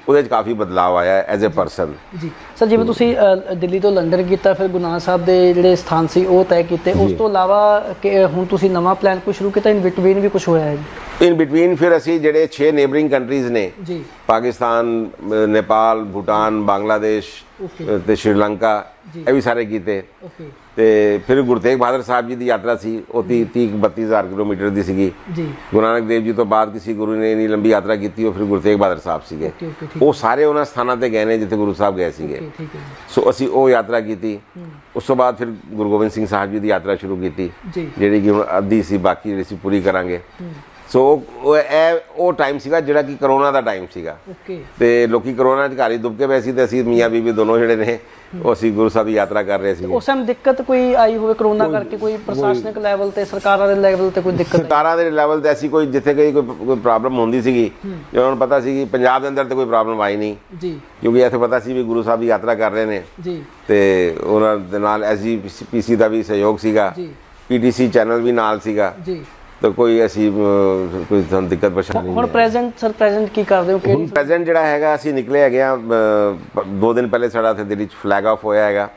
ਉਹਦੇ 'ਚ ਕਾਫੀ ਬਦਲਾਅ ਆਇਆ ਐਜ਼ ਅ ਪਰਸਨ। ਜੀ ਸਰ, ਜਿਵੇਂ ਤੁਸੀਂ ਦਿੱਲੀ ਤੋਂ ਲੰਡਨ ਕੀਤਾ, ਫਿਰ ਗੁਰੂ ਨਾਨਕ ਸਾਹਿਬ ਦੇ ਜਿਹੜੇ ਸਥਾਨ ਸੀ ਉਹ ਤੈਅ ਕੀਤੇ, ਉਸ ਤੋਂ ਇਲਾਵਾ ਹੁਣ ਤੁਸੀਂ ਨਵਾਂ ਪਲਾਨ ਕੁਝ ਸ਼ੁਰੂ ਕੀਤਾ, ਇਨ ਬਿਟਵੀਨ ਵੀ ਕੁਝ ਹੋਇਆ ਹੈ ਜੀ? ਇਨ ਬਿਟਵੀਨ ਫਿਰ ਅਸੀਂ ਜਿਹੜੇ 6 ਨੇਬਰਿੰਗ ਕੰਟਰੀਜ਼ ਨੇ, ਪਾਕਿਸਤਾਨ, ਨੇਪਾਲ, ਭੂਟਾਨ, ਬੰਗਲਾਦੇਸ਼ ਤੇ ਸ਼੍ਰੀਲੰਕਾ, ਇਹ ਵੀ ਸਾਰੇ ਕੀਤੇ। ਤੇ ਫਿਰ ਗੁਰੂ ਤੇਗ ਬਹਾਦਰ ਸਾਹਿਬ ਜੀ ਦੀ ਯਾਤਰਾ ਸੀ, ਉਹ 30-32 ਹਜ਼ਾਰ ਕਿਲੋਮੀਟਰ ਦੀ ਸੀਗੀ। ਗੁਰੂ ਨਾਨਕ ਦੇਵ ਜੀ ਤੋਂ ਬਾਅਦ ਕਿਸੇ ਗੁਰੂ ਨੇ ਇੰਨੀ ਲੰਬੀ ਯਾਤਰਾ ਕੀਤੀ, ਉਹ ਫਿਰ ਗੁਰੂ ਤੇਗ ਬਹਾਦਰ ਸਾਹਿਬ ਸੀਗੇ। ਉਹ ਸਾਰੇ ਉਹਨਾਂ ਸਥਾਨਾਂ ਤੇ ਗਏ ਨੇ ਜਿੱਥੇ ਗੁਰੂ ਸਾਹਿਬ ਗਏ ਸੀਗੇ। ਸੋ ਅਸੀਂ ਉਹ ਯਾਤਰਾ ਕੀਤੀ। ਉਸ ਤੋਂ ਬਾਅਦ ਫਿਰ ਗੁਰੂ ਗੋਬਿੰਦ ਸਿੰਘ ਸਾਹਿਬ ਜੀ ਦੀ ਯਾਤਰਾ ਸ਼ੁਰੂ ਕੀਤੀ, ਜਿਹੜੀ ਕਿ ਹੁਣ ਅੱਧੀ ਸੀ, ਬਾਕੀ ਜਿਹੜੀ ਸੀ ਪੂਰੀ ਕਰਾਂਗੇ। ਸੋ ਉਹ ਟਾਈਮ ਸੀਗਾ ਜਿਹੜਾ ਕਿ ਕਰੋਨਾ ਦਾ ਟਾਈਮ ਸੀਗਾ, ਤੇ ਲੋਕੀ ਕਰੋਨਾ 'ਚ ਘਰ ਹੀ ਡੁੱਬ ਕੇ ਪਏ ਸੀ, ਤੇ ਅਸੀਂ ਮੀਆਂ ਬੀਬੀ ਦੋਨੋਂ ਜਿਹੜੇ ਨੇ ਉਹ ਅਸੀਂ ਗੁਰੂ ਸਾਹਿਬ ਦੀ ਯਾਤਰਾ ਕਰ ਰਹੇ ਸੀ। ਉਸ ਟਾਈਮ ਦਿੱਕਤ ਕੋਈ ਆਈ ਹੋਵੇ ਕਰੋਨਾ ਕਰਕੇ, ਕੋਈ ਪ੍ਰਸ਼ਾਸਨਿਕ ਲੈਵਲ ਤੇ, ਸਰਕਾਰਾਂ ਦੇ ਲੈਵਲ ਤੇ ਕੋਈ ਦਿੱਕਤ? ਸਰਕਾਰਾਂ ਦੇ ਲੈਵਲ ਤੇ ਐਸੀ ਕੋਈ ਜਿੱਥੇ ਕੋਈ ਪ੍ਰੋਬਲਮ ਹੁੰਦੀ ਸੀਗੀ, ਉਹਨਾਂ ਨੂੰ ਪਤਾ ਸੀ ਕਿ ਪੰਜਾਬ ਦੇ ਅੰਦਰ ਤੇ ਕੋਈ ਪ੍ਰੋਬਲਮ ਆਈ ਨਹੀਂ, ਕਿਉਂਕਿ ਇੱਥੇ ਪਤਾ ਸੀ ਵੀ ਗੁਰੂ ਸਾਹਿਬ ਦੀ ਯਾਤਰਾ ਕਰ ਰਹੇ ਨੇ, ਤੇ ਉਹਨਾਂ ਦੇ ਨਾਲ SGPC ਦਾ ਵੀ ਸਹਿਯੋਗ ਸੀਗਾ, PTC ਚੈਨਲ ਵੀ ਨਾਲ ਸੀਗਾ, ਤਾਂ ਕੋਈ ਅਸੀਂ ਕੋਈ ਸਾਨੂੰ ਦਿੱਕਤ ਪਰੇਸ਼ਾਨੀ ਨਹੀਂ। ਹੁਣ ਪ੍ਰੈਜ਼ੈਂਟ ਕੀ ਕਰਦੇ ਹੋ? ਹੁਣ ਪ੍ਰੈਜ਼ੈਂਟ ਜਿਹੜਾ ਹੈਗਾ, ਅਸੀਂ ਨਿਕਲੇ ਹੈਗੇ ਆ 2 ਦਿਨ ਪਹਿਲੇ ਸਾਡਾ ਇੱਥੇ ਦਿੱਲੀ 'ਚ ਫਲੈਗ ਆਫ ਹੋਇਆ ਹੈਗਾ।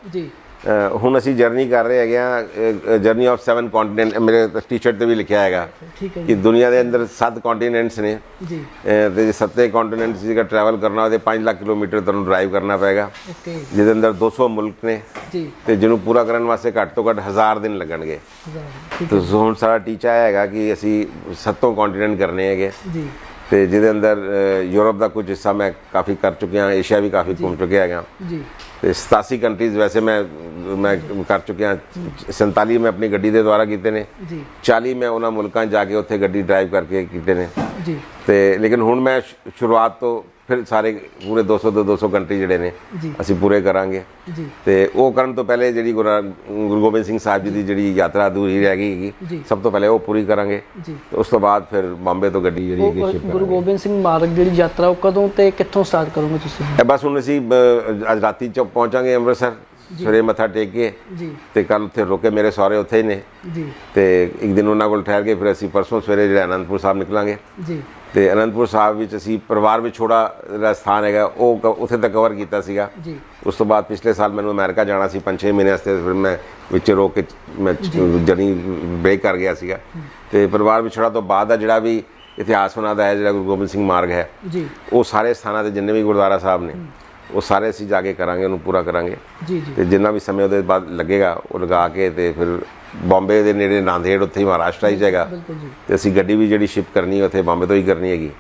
ਹੁਣ ਅਸੀਂ ਜਰਨੀ ਕਰ ਰਹੇ ਹੈਗੇ ਆ, ਜਰਨੀ ਆਫ 7 ਕੰਟੀਨੈਂਟ। ਮੇਰੇ ਟੀ-ਸ਼ਰਟ ਤੇ ਵੀ ਲਿਖਿਆ ਹੈਗਾ ਕਿ ਦੁਨੀਆ ਦੇ ਅੰਦਰ 7 ਕੰਟੀਨੈਂਟਸ ਨੇ, ਤੇ 7 ਕੰਟੀਨੈਂਟਸ ਜੇਕਰ ਟਰੈਵਲ ਕਰਨਾ ਹੋਵੇ 5 ਲੱਖ ਕਿਲੋਮੀਟਰ ਤੁਹਾਨੂੰ ਡਰਾਈਵ ਕਰਨਾ ਪਏਗਾ, ਜਿਹਦੇ ਅੰਦਰ 200 ਮੁਲਕ ਨੇ, ਤੇ ਜਿਹਨੂੰ ਪੂਰਾ ਕਰਨ ਵਾਸਤੇ ਘੱਟ ਤੋਂ ਘੱਟ 1000 ਦਿਨ ਲੱਗਣਗੇ। ਤੇ ਹੁਣ ਸਾਡਾ ਟੀਚਾ ਹੈਗਾ ਕਿ ਅਸੀਂ 7 ਕੰਟੀਨੈਂਟ ਕਰਨੇ ਹੈਗੇ, ਤੇ ਜਿਹਦੇ ਅੰਦਰ ਯੂਰਪ ਦਾ ਕੁਝ ਹਿੱਸਾ ਮੈਂ ਕਾਫੀ ਕਰ ਚੁੱਕਿਆ, ਏਸ਼ੀਆ ਵੀ ਕਾਫੀ ਘੁੰਮ ਚੁੱਕਿਆ ਹੈਗਾ, ਤੇ 87 ਕੰਟਰੀਜ਼ ਵੈਸੇ ਮੈਂ ਕਰ ਚੁੱਕਿਆ। 47 ਮੈਂ ਆਪਣੀ ਗੱਡੀ ਦੇ ਦੁਆਰਾ ਕੀਤੇ ਨੇ, 40 ਮੈਂ ਉਹਨਾਂ ਮੁਲਕਾਂ 'ਚ ਜਾ ਕੇ ਉੱਥੇ ਗੱਡੀ ਡਰਾਈਵ ਕਰਕੇ ਕੀਤੇ ਨੇ। ਤੇ ਲੇਕਿਨ ਹੁਣ ਮੈਂ ਸ਼ੁਰੂਆਤ ਤੋਂ ਫਿਰ ਸਾਰੇ ਪੂਰੇ 200 ਕੰਟਰੀ ਜਿਹੜੇ ਨੇ ਅਸੀਂ ਪੂਰੇ ਕਰਾਂਗੇ। ਤੇ ਉਹ ਕਰਨ ਤੋਂ ਪਹਿਲੇ ਜਿਹੜੀ ਗੁਰੂ ਗੋਬਿੰਦ ਸਿੰਘ ਸਾਹਿਬ ਜੀ ਦੀ ਜਿਹੜੀ ਯਾਤਰਾ ਅਧੂਰੀ ਰਹਿ ਗਈ ਹੈਗੀ, ਸਭ ਤੋਂ ਪਹਿਲੇ ਉਹ ਪੂਰੀ ਕਰਾਂਗੇ, ਤੇ ਉਸ ਤੋਂ ਬਾਅਦ ਫਿਰ ਬੰਬੇ ਤੋਂ ਗੱਡੀ ਜਿਹੜੀ ਹੈਗੀ ਸ਼ਿਫਟ ਕਰਾਂਗੇ। ਗੁਰੂ ਗੋਬਿੰਦ ਸਿੰਘ ਮਾਰਗ ਜਿਹੜੀ ਯਾਤਰਾ ਉਹ ਕਦੋਂ ਤੇ ਕਿੱਥੋਂ ਸਟਾਰਟ ਕਰੋਗੇ ਤੁਸੀਂ? ਬਸ ਹੁਣ ਅਸੀਂ ਅੱਜ ਰਾਤੀ ਚ ਪਹੁੰਚਾਂਗੇ ਅੰਮ੍ਰਿਤਸਰ, ਸਵੇਰੇ ਮੱਥਾ ਟੇਕ ਕੇ, ਤੇ ਕੱਲ ਉੱਥੇ ਰੁਕੇ, ਮੇਰੇ ਸਹੁਰੇ ਉੱਥੇ ਹੀ ਨੇ, ਤੇ ਇੱਕ ਦਿਨ ਉਹਨਾਂ ਕੋਲ ਠਹਿਰ ਕੇ ਫਿਰ ਅਸੀਂ ਪਰਸੋਂ ਸਵੇਰੇ ਜਿਹੜਾ ਅਨੰਦਪੁਰ ਸਾਹਿਬ ਨਿਕਲਾਂਗੇ। ਤੇ ਅਨੰਦਪੁਰ ਸਾਹਿਬ ਵਿੱਚ ਅਸੀਂ ਪਰਿਵਾਰ ਵਿਛੋੜਾ ਜਿਹੜਾ ਸਥਾਨ ਹੈਗਾ ਉਹ ਉੱਥੇ ਤੱਕ ਕਵਰ ਕੀਤਾ ਸੀਗਾ। ਉਸ ਤੋਂ ਬਾਅਦ ਪਿਛਲੇ ਸਾਲ ਮੈਨੂੰ ਅਮਰੀਕਾ ਜਾਣਾ ਸੀ 5-6 ਮਹੀਨੇ ਵਾਸਤੇ, ਫਿਰ ਮੈਂ ਵਿੱਚ ਰੋਕ ਕੇ ਮੈਂ ਜਰਨੀ ਬ੍ਰੇਕ ਕਰ ਗਿਆ ਸੀਗਾ। ਤੇ ਪਰਿਵਾਰ ਵਿਛੋੜਾ ਤੋਂ ਬਾਅਦ ਦਾ ਜਿਹੜਾ ਵੀ ਇਤਿਹਾਸ ਉਹਨਾਂ ਦਾ ਹੈ, ਜਿਹੜਾ ਗੁਰੂ ਗੋਬਿੰਦ ਸਿੰਘ ਮਾਰਗ ਹੈ, ਉਹ ਸਾਰੇ ਸਥਾਨਾਂ ਤੇ ਜਿੰਨੇ ਵੀ ਗੁਰਦੁਆਰਾ ਸਾਹਿਬ ਨੇ ਉਹ ਸਾਰੇ ਅਸੀਂ ਜਾ ਕੇ ਕਰਾਂਗੇ, ਉਹਨੂੰ ਪੂਰਾ ਕਰਾਂਗੇ। ਤੇ ਜਿੰਨਾ ਵੀ ਸਮੇਂ ਉਹਦੇ ਬਾਅਦ ਲੱਗੇਗਾ ਉਹ ਲਗਾ ਕੇ, ਤੇ ਫਿਰ ਬੰਬੇ ਦੇ ਨੇੜੇ ਨਾਂਦੇੜ, ਉੱਥੇ ਹੀ ਮਹਾਰਾਸ਼ਟਰ ਹੀ ਹੈਗਾ, ਤੇ ਅਸੀਂ ਗੱਡੀ ਵੀ ਜਿਹੜੀ ਸ਼ਿਪ ਕਰਨੀ ਉੱਥੇ ਬੰਬੇ ਤੋਂ ਹੀ ਕਰਨੀ ਹੈਗੀ,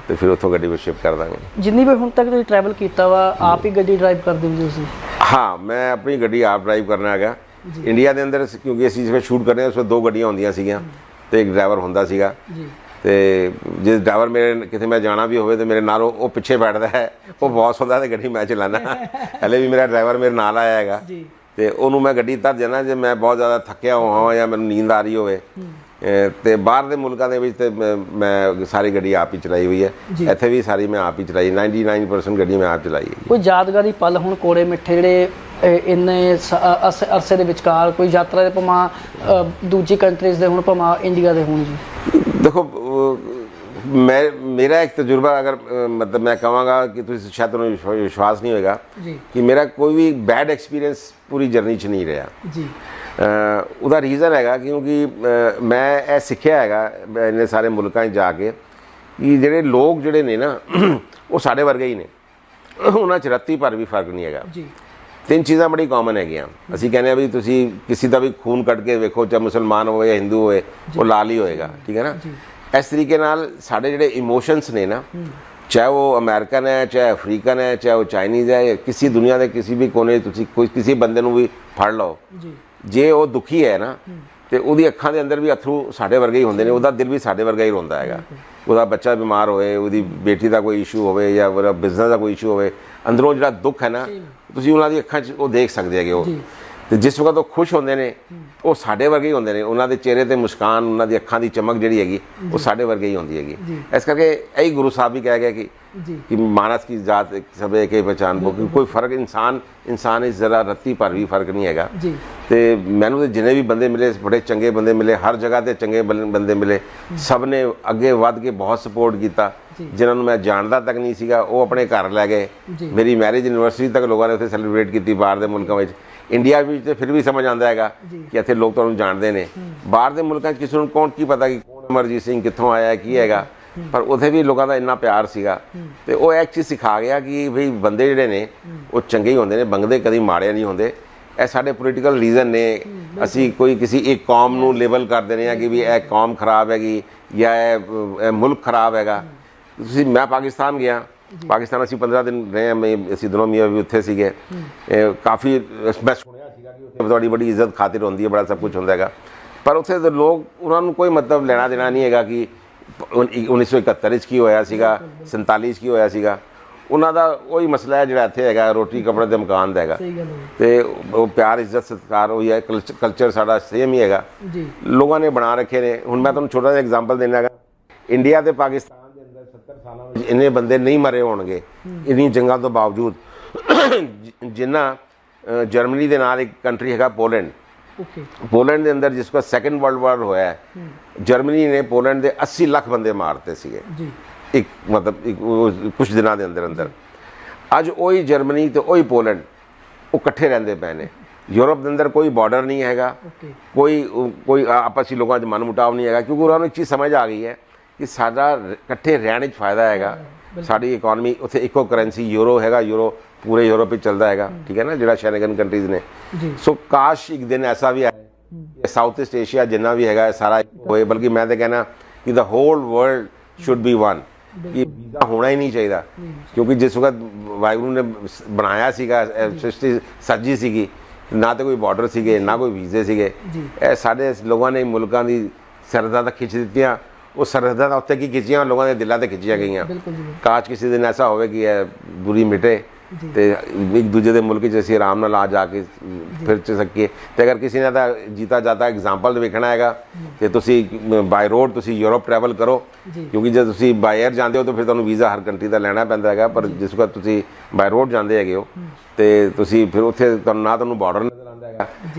ਤੇ ਫਿਰ ਉੱਥੋਂ ਗੱਡੀ ਵੀ ਸ਼ਿਪ ਕਰ ਦਾਂਗੇ। ਜਿੰਨੀ ਵੀ ਹੁਣ ਤੱਕ ਤੁਸੀਂ ਟਰੈਵਲ ਕੀਤਾ ਵਾ, ਆਪ ਹੀ ਗੱਡੀ ਡਰਾਈਵ ਕਰਦੇ ਹੋ ਤੁਸੀਂ? ਹਾਂ, ਮੈਂ ਆਪਣੀ ਗੱਡੀ ਆਪ ਡਰਾਈਵ ਕਰਨਾ ਹੈਗਾ। ਇੰਡੀਆ ਦੇ ਅੰਦਰ ਕਿਉਂਕਿ ਅਸੀਂ ਜਿਵੇਂ ਸ਼ੂਟ ਕਰਦੇ ਹਾਂ ਉਸ ਵਿੱਚ 2 ਗੱਡੀਆਂ ਹੁੰਦੀਆਂ ਸੀਗੀਆਂ, ਤੇ ਇੱਕ ਡਰਾਈਵਰ ਹੁੰਦਾ ਸੀਗਾ। ਤੇ ਜੇ ਡਰਾਈਵਰ ਮੇਰੇ ਕਿਤੇ ਮੈਂ ਜਾਣਾ ਵੀ ਹੋਵੇ ਤੇ ਮੇਰੇ ਨਾਲ ਉਹ ਪਿੱਛੇ ਬੈਠਦਾ ਹੈ, ਉਹ ਬੌਸ ਹੁੰਦਾ, ਤੇ ਗੱਡੀ ਮੈਂ ਚਲਾਉਂਦਾ। ਹਲੇ ਵੀ ਮੇਰਾ ਡਰਾਈਵਰ ਮੇਰੇ ਨਾਲ ਆਇਆ ਹੈਗਾ, ਤੇ ਉਹਨੂੰ ਮੈਂ ਗੱਡੀ ਧਰ ਜਾਣਾ ਜੇ ਮੈਂ ਬਹੁਤ ਜ਼ਿਆਦਾ ਥੱਕਿਆ ਹੋਵਾਂ ਜਾਂ ਮੈਨੂੰ ਨੀਂਦ ਆ ਰਹੀ ਹੋਵੇ। ਤੇ ਬਾਹਰ ਦੇ ਮੁਲਕਾਂ ਦੇ ਵਿੱਚ ਤੇ ਮੈਂ ਸਾਰੀ ਗੱਡੀ ਆਪ ਹੀ ਚਲਾਈ ਹੋਈ ਹੈ, ਇੱਥੇ ਵੀ ਸਾਰੀ ਮੈਂ ਆਪ ਹੀ ਚਲਾਈ, 99% ਗੱਡੀ ਮੈਂ ਆਪ ਚਲਾਈ ਹੈ। ਕੋਈ ਯਾਦਗਾਰੀ ਪਲ ਹੁਣ ਕੋੜੇ ਮਿੱਠੇ ਜਿਹੜੇ ਇੰਨੇ ਅਰਸੇ ਦੇ ਵਿਚਕਾਰ, ਕੋਈ ਯਾਤਰਾ ਦੇ ਭਾਵੇਂ ਦੂਜੀ ਕੰਟਰੀਜ਼ ਦੇ ਹੋਣ ਭਾਵੇਂ ਇੰਡੀਆ ਦੇ ਹੋਣ ਜੀ? ਦੇਖੋ, ਮੇਰਾ ਇੱਕ ਤਜਰਬਾ ਅਗਰ ਮਤਲਬ ਮੈਂ ਕਹਾਂਗਾ ਕਿ ਤੁਸੀਂ ਸ਼ਾਇਦ ਤੁਹਾਨੂੰ ਵਿਸ਼ਵਾਸ ਨਹੀਂ ਹੋਏਗਾ ਕਿ ਮੇਰਾ ਕੋਈ ਵੀ ਬੈਡ ਐਕਸਪੀਰੀਅੰਸ ਪੂਰੀ ਜਰਨੀ 'ਚ ਨਹੀਂ ਰਿਹਾ। ਉਹਦਾ ਰੀਜ਼ਨ ਹੈਗਾ ਕਿਉਂਕਿ ਮੈਂ ਇਹ ਸਿੱਖਿਆ ਹੈਗਾ ਇੰਨੇ ਸਾਰੇ ਮੁਲਕਾਂ 'ਚ ਜਾ ਕੇ ਕਿ ਜਿਹੜੇ ਲੋਕ ਜਿਹੜੇ ਨੇ ਨਾ ਉਹ ਸਾਡੇ ਵਰਗੇ ਹੀ ਨੇ, ਉਹਨਾਂ 'ਚ ਰੱਤੀ ਭਰ ਵੀ ਫਰਕ ਨਹੀਂ ਹੈਗਾ। ਤਿੰਨ ਚੀਜ਼ਾਂ ਬੜੀ ਕਾਮਨ ਹੈਗੀਆਂ। ਅਸੀਂ ਕਹਿੰਦੇ ਆ ਵੀ ਤੁਸੀਂ ਕਿਸੇ ਦਾ ਵੀ ਖੂਨ ਕੱਢ ਕੇ ਵੇਖੋ, ਚਾਹੇ ਮੁਸਲਮਾਨ ਹੋਵੇ ਜਾਂ ਹਿੰਦੂ ਹੋਵੇ, ਉਹ ਲਾਲ ਹੀ ਹੋਏਗਾ, ਠੀਕ ਹੈ ਨਾ। ਇਸ ਤਰੀਕੇ ਨਾਲ ਸਾਡੇ ਜਿਹੜੇ ਇਮੋਸ਼ਨਸ ਨੇ ਨਾ, ਚਾਹੇ ਉਹ ਅਮਰੀਕਨ ਹੈ, ਚਾਹੇ ਅਫਰੀਕਨ ਹੈ, ਚਾਹੇ ਉਹ ਚਾਈਨੀਜ਼ ਹੈ, ਕਿਸੇ ਦੁਨੀਆ ਦੇ ਕਿਸੇ ਵੀ ਕੋਨੇ ਤੁਸੀਂ ਕੋਈ ਕਿਸੇ ਬੰਦੇ ਨੂੰ ਵੀ ਫੜ ਲਓ, ਜੇ ਉਹ ਦੁਖੀ ਹੈ ਨਾ ਤੇ ਉਹਦੀ ਅੱਖਾਂ ਦੇ ਅੰਦਰ ਵੀ ਅਥਰੂ ਸਾਡੇ ਵਰਗੇ ਹੀ ਹੁੰਦੇ ਨੇ, ਉਹਦਾ ਦਿਲ ਵੀ ਸਾਡੇ ਵਰਗਾ ਹੀ ਰੋਂਦਾ ਹੈਗਾ। ਉਹਦਾ ਬੱਚਾ ਬਿਮਾਰ ਹੋਵੇ, ਉਹਦੀ ਬੇਟੀ ਦਾ ਕੋਈ ਇਸ਼ੂ ਹੋਵੇ ਜਾਂ ਉਹਦਾ ਬਿਜ਼ਨਸ ਦਾ ਕੋਈ ਇਸ਼ੂ ਹੋਵੇ, ਅੰਦਰੋਂ ਜਿਹੜਾ ਦੁੱਖ ਹੈ ਨਾ ਤੁਸੀਂ ਉਹਨਾਂ ਦੀ ਅੱਖਾਂ 'ਚ ਉਹ ਦੇਖ ਸਕਦੇ ਹੈਗੇ ਉਹ। ਤੇ ਜਿਸ ਵਕਤ ਉਹ ਖੁਸ਼ ਹੁੰਦੇ ਨੇ ਉਹ ਸਾਡੇ ਵਰਗੇ ਹੀ ਹੁੰਦੇ ਨੇ, ਉਹਨਾਂ ਦੇ ਚਿਹਰੇ ਤੇ ਮੁਸਕਾਨ, ਉਹਨਾਂ ਦੀ ਅੱਖਾਂ ਦੀ ਚਮਕ ਜਿਹੜੀ ਹੈਗੀ ਉਹ ਸਾਡੇ ਵਰਗੇ ਹੀ ਹੁੰਦੀ ਹੈਗੀ। ਇਸ ਕਰਕੇ ਇਹੀ ਗੁਰੂ ਸਾਹਿਬ ਵੀ ਕਹਿ ਗਏ ਕਿ ਮਾਨਸ ਕੀ ਜਾਤ ਸਭ ਇੱਕ ਹੀ ਪਹਿਚਾਨ, ਕੋਈ ਫਰਕ ਇਨਸਾਨ ਇਸ ਜ਼ਰਾ ਰੱਤੀ ਪਰ ਵੀ ਫਰਕ ਨਹੀਂ ਹੈਗਾ। ਤੇ ਮੈਨੂੰ ਤੇ ਜਿੰਨੇ ਵੀ ਬੰਦੇ ਮਿਲੇ ਬੜੇ ਚੰਗੇ ਬੰਦੇ ਮਿਲੇ, ਹਰ ਜਗ੍ਹਾ ਤੇ ਚੰਗੇ ਬੰਦੇ ਮਿਲੇ, ਸਭ ਨੇ ਅੱਗੇ ਵੱਧ ਕੇ ਬਹੁਤ ਸਪੋਰਟ ਕੀਤਾ। ਜਿਨ੍ਹਾਂ ਨੂੰ ਮੈਂ ਜਾਣਦਾ ਤੱਕ ਨਹੀਂ ਸੀਗਾ ਉਹ ਆਪਣੇ ਘਰ ਲੈ ਗਏ। ਮੇਰੀ ਮੈਰਿਜ ਯੂਨੀਵਰਸਿਟੀ ਤੱਕ ਲੋਕਾਂ ਨੇ ਉੱਥੇ ਸੈਲੀਬ੍ਰੇਟ ਕੀਤੀ ਬਾਹਰ ਦੇ ਮੁਲਕਾਂ ਵਿੱਚ। ਇੰਡੀਆ ਵਿੱਚ ਤੇ ਫਿਰ ਵੀ ਸਮਝ ਆਉਂਦਾ ਹੈਗਾ ਕਿ ਇੱਥੇ ਲੋਕ ਤੁਹਾਨੂੰ ਜਾਣਦੇ ਨੇ। ਬਾਹਰ ਦੇ ਮੁਲਕਾਂ 'ਚ ਕਿਸੇ ਨੂੰ ਕੌਣ ਕੀ ਪਤਾ ਕਿ ਕੌਣ ਅਮਰਜੀਤ ਸਿੰਘ ਕਿੱਥੋਂ ਆਇਆ ਕੀ ਹੈਗਾ, ਪਰ ਉੱਥੇ ਵੀ ਲੋਕਾਂ ਦਾ ਇੰਨਾ ਪਿਆਰ ਸੀਗਾ। ਤੇ ਉਹ ਇੱਕ ਚੀਜ਼ ਸਿਖਾ ਗਿਆ ਕਿ ਭਈ ਬੰਦੇ ਜਿਹੜੇ ਨੇ ਉਹ ਚੰਗੇ ਹੀ ਹੁੰਦੇ ਨੇ, ਬੰਦੇ ਕਦੀ ਮਾੜੇ ਨਹੀਂ ਹੁੰਦੇ। ਇਹ ਸਾਡੇ ਪੋਲੀਟੀਕਲ ਰੀਜ਼ਨ ਨੇ, ਅਸੀਂ ਕੋਈ ਕਿਸੇ ਇੱਕ ਕੌਮ ਨੂੰ ਲੇਬਲ ਕਰ ਦਿੰਦੇ ਹਾਂ ਕਿ ਵੀ ਇਹ ਕੌਮ ਖਰਾਬ ਹੈਗੀ ਜਾਂ ਇਹ ਮੁਲਕ ਖਰਾਬ ਹੈਗਾ। ਤੁਸੀਂ ਮੈਂ ਪਾਕਿਸਤਾਨ ਗਿਆ, ਪਾਕਿਸਤਾਨ ਅਸੀਂ 15 ਦਿਨ ਰਹੇ, ਅਸੀਂ ਦੋਨੋਂ ਮੀਆਂ ਵੀ ਉੱਥੇ ਸੀਗੇ। ਕਾਫੀ ਮੈਂ ਸੁਣਿਆ ਸੀਗਾ ਕਿ ਉੱਥੇ ਤੁਹਾਡੀ ਬੜੀ ਇੱਜ਼ਤ ਖਾਤਰ ਹੁੰਦੀ ਹੈ, ਬੜਾ ਸਭ ਕੁਝ ਹੁੰਦਾ ਹੈਗਾ, ਪਰ ਉੱਥੇ ਦੇ ਲੋਕ ਉਹਨਾਂ ਨੂੰ ਕੋਈ ਮਤਲਬ ਲੈਣਾ ਦੇਣਾ ਨਹੀਂ ਹੈਗਾ ਕਿ 1971 ਵਿੱਚ ਕੀ ਹੋਇਆ ਸੀਗਾ, 47 'ਚ ਕੀ ਹੋਇਆ ਸੀਗਾ। ਉਹਨਾਂ ਦਾ ਉਹੀ ਮਸਲਾ ਹੈ ਜਿਹੜਾ ਇੱਥੇ ਹੈਗਾ, ਰੋਟੀ ਕੱਪੜੇ ਤੇ ਮਕਾਨ ਦਾ ਹੈਗਾ। ਤੇ ਉਹ ਪਿਆਰ ਇੱਜ਼ਤ ਸਤਿਕਾਰ ਉਹੀ ਹੈ, ਕਲਚਰ ਸਾਡਾ ਸੇਮ ਹੀ ਹੈਗਾ, ਲੋਕਾਂ ਨੇ ਬਣਾ ਰੱਖੇ ਨੇ। ਹੁਣ ਮੈਂ ਤੁਹਾਨੂੰ ਛੋਟਾ ਜਿਹਾ ਐਗਜ਼ਾਮਪਲ ਦੇਣਾ ਹੈਗਾ, ਇੰਡੀਆ ਤੇ ਪਾਕਿਸਤਾਨ ਦੇ ਅੰਦਰ 70 ਸਾਲਾਂ ਵਿੱਚ ਇੰਨੇ ਬੰਦੇ ਨਹੀਂ ਮਰੇ ਹੋਣਗੇ ਇੰਨੀ ਜੰਗਾਂ ਤੋਂ ਬਾਵਜੂਦ, ਜਿੰਨਾ ਜਰਮਨੀ ਦੇ ਨਾਲ ਇੱਕ ਕੰਟਰੀ ਹੈਗਾ ਪੋਲੈਂਡ। ਪੋਲੈਂਡ ਦੇ ਅੰਦਰ ਜਿਸ ਕੋ ਸੈਕੰਡ ਵਰਲਡ ਵਾਰ ਹੋਇਆ, ਜਰਮਨੀ ਨੇ ਪੋਲੈਂਡ ਦੇ 80 ਲੱਖ ਬੰਦੇ ਮਾਰਤੇ ਸੀਗੇ ਇੱਕ ਮਤਲਬ ਕੁਝ ਦਿਨਾਂ ਦੇ ਅੰਦਰ। ਅੱਜ ਉਹੀ ਜਰਮਨੀ ਤੇ ਉਹੀ ਪੋਲੈਂਡ ਉਹ ਇਕੱਠੇ ਰਹਿੰਦੇ ਪਏ ਨੇ। ਯੂਰਪ ਦੇ ਅੰਦਰ ਕੋਈ ਬਾਰਡਰ ਨਹੀਂ ਹੈਗਾ, ਕੋਈ ਆਪਸੀ ਲੋਕਾਂ 'ਚ ਮਨਮੁਟਾਵ ਨਹੀਂ ਹੈਗਾ, ਕਿਉਂਕਿ ਉਹਨਾਂ ਨੂੰ ਇੱਕ ਚੀਜ਼ ਸਮਝ ਆ ਗਈ ਹੈ ਕਿ ਸਾਡਾ ਇਕੱਠੇ ਰਹਿਣ 'ਚ ਫਾਇਦਾ ਹੈਗਾ। ਸਾਡੀ ਇਕੋਨਮੀ ਉੱਥੇ ਇੱਕੋ ਕਰੰਸੀ ਯੂਰੋ ਹੈਗਾ, ਯੂਰੋ ਪੂਰੇ ਯੂਰਪ ਵਿੱਚ ਚੱਲਦਾ ਹੈਗਾ, ਠੀਕ ਹੈ ਨਾ, ਜਿਹੜਾ ਸ਼ੈਂਗਨ ਕੰਟਰੀਜ਼ ਨੇ। ਸੋ ਕਾਸ਼ ਇੱਕ ਦਿਨ ਐਸਾ ਵੀ ਆਏ ਸਾਊਥ ਈਸਟ ਏਸ਼ੀਆ ਜਿੰਨਾ ਵੀ ਹੈਗਾ ਸਾਰਾ ਹੋਏ, ਬਲਕਿ ਮੈਂ ਤਾਂ ਕਹਿਣਾ ਕਿ the whole world should be one. ਇਹ ਵੀਜ਼ਾ ਹੋਣਾ ਹੀ ਨਹੀਂ ਚਾਹੀਦਾ, ਕਿਉਂਕਿ ਜਿਸ ਵਕਤ ਵਾਹਿਗੁਰੂ ਨੇ ਬਣਾਇਆ ਸੀਗਾ, ਸ੍ਰਿਸ਼ਟੀ ਸੱਜੀ ਸੀਗੀ, ਨਾ ਤਾਂ ਕੋਈ ਬਾਰਡਰ ਸੀਗੇ ਨਾ ਕੋਈ ਵੀਜ਼ੇ ਸੀਗੇ। ਇਹ ਸਾਡੇ ਲੋਕਾਂ ਨੇ ਮੁਲਕਾਂ ਦੀ ਸਰਹੱਦਾਂ ਤੱਕ ਖਿੱਚ ਦਿੱਤੀਆਂ, ਉਹ ਸਰਹੱਦਾਂ ਦਾ ਉੱਤੇ ਕੀ ਖਿੱਚੀਆਂ, ਲੋਕਾਂ ਦੇ ਦਿਲਾਂ ਤੇ ਖਿੱਚੀਆਂ ਗਈਆਂ। ਕਾਸ਼ ਕਿਸੇ ਦਿਨ ਐਸਾ ਹੋਵੇ ਕਿ ਇਹ ਦੂਰੀ ਮਿਟੇ ਤੇ ਇੱਕ ਦੂਜੇ ਦੇ ਮੁਲਕ 'ਚ ਅਸੀਂ ਆਰਾਮ ਨਾਲ ਆ ਜਾ ਕੇ ਫਿਰ ਚ ਸਕੀਏ। ਤੇ ਅਗਰ ਕਿਸੇ ਨੇ ਤਾਂ ਜੀਤਾ ਜਾਤਾ ਐਗਜ਼ਾਮਪਲ ਵੇਖਣਾ ਹੈਗਾ ਕਿ ਤੁਸੀਂ ਬਾਈ ਰੋਡ ਤੁਸੀਂ ਯੂਰਪ ਟਰੈਵਲ ਕਰੋ, ਕਿਉਂਕਿ ਜੇ ਤੁਸੀਂ ਬਾਈ 에ਅਰ ਜਾਂਦੇ ਹੋ ਤਾਂ ਫਿਰ ਤੁਹਾਨੂੰ ਵੀਜ਼ਾ ਹਰ ਕੰਟਰੀ ਦਾ ਲੈਣਾ ਪੈਂਦਾ ਹੈਗਾ, ਪਰ ਜਿਸ ਵਕਤ ਤੁਸੀਂ ਬਾਈ ਰੋਡ ਜਾਂਦੇ ਹੈਗੇ ਹੋ ਤੇ ਤੁਸੀਂ ਫਿਰ ਉੱਥੇ ਤੁਹਾਨੂੰ ਨਾ ਤੁਹਾਨੂੰ ਬਾਰਡਰ ਨਜ਼ਰ ਆਉਂਦਾ ਹੈਗਾ।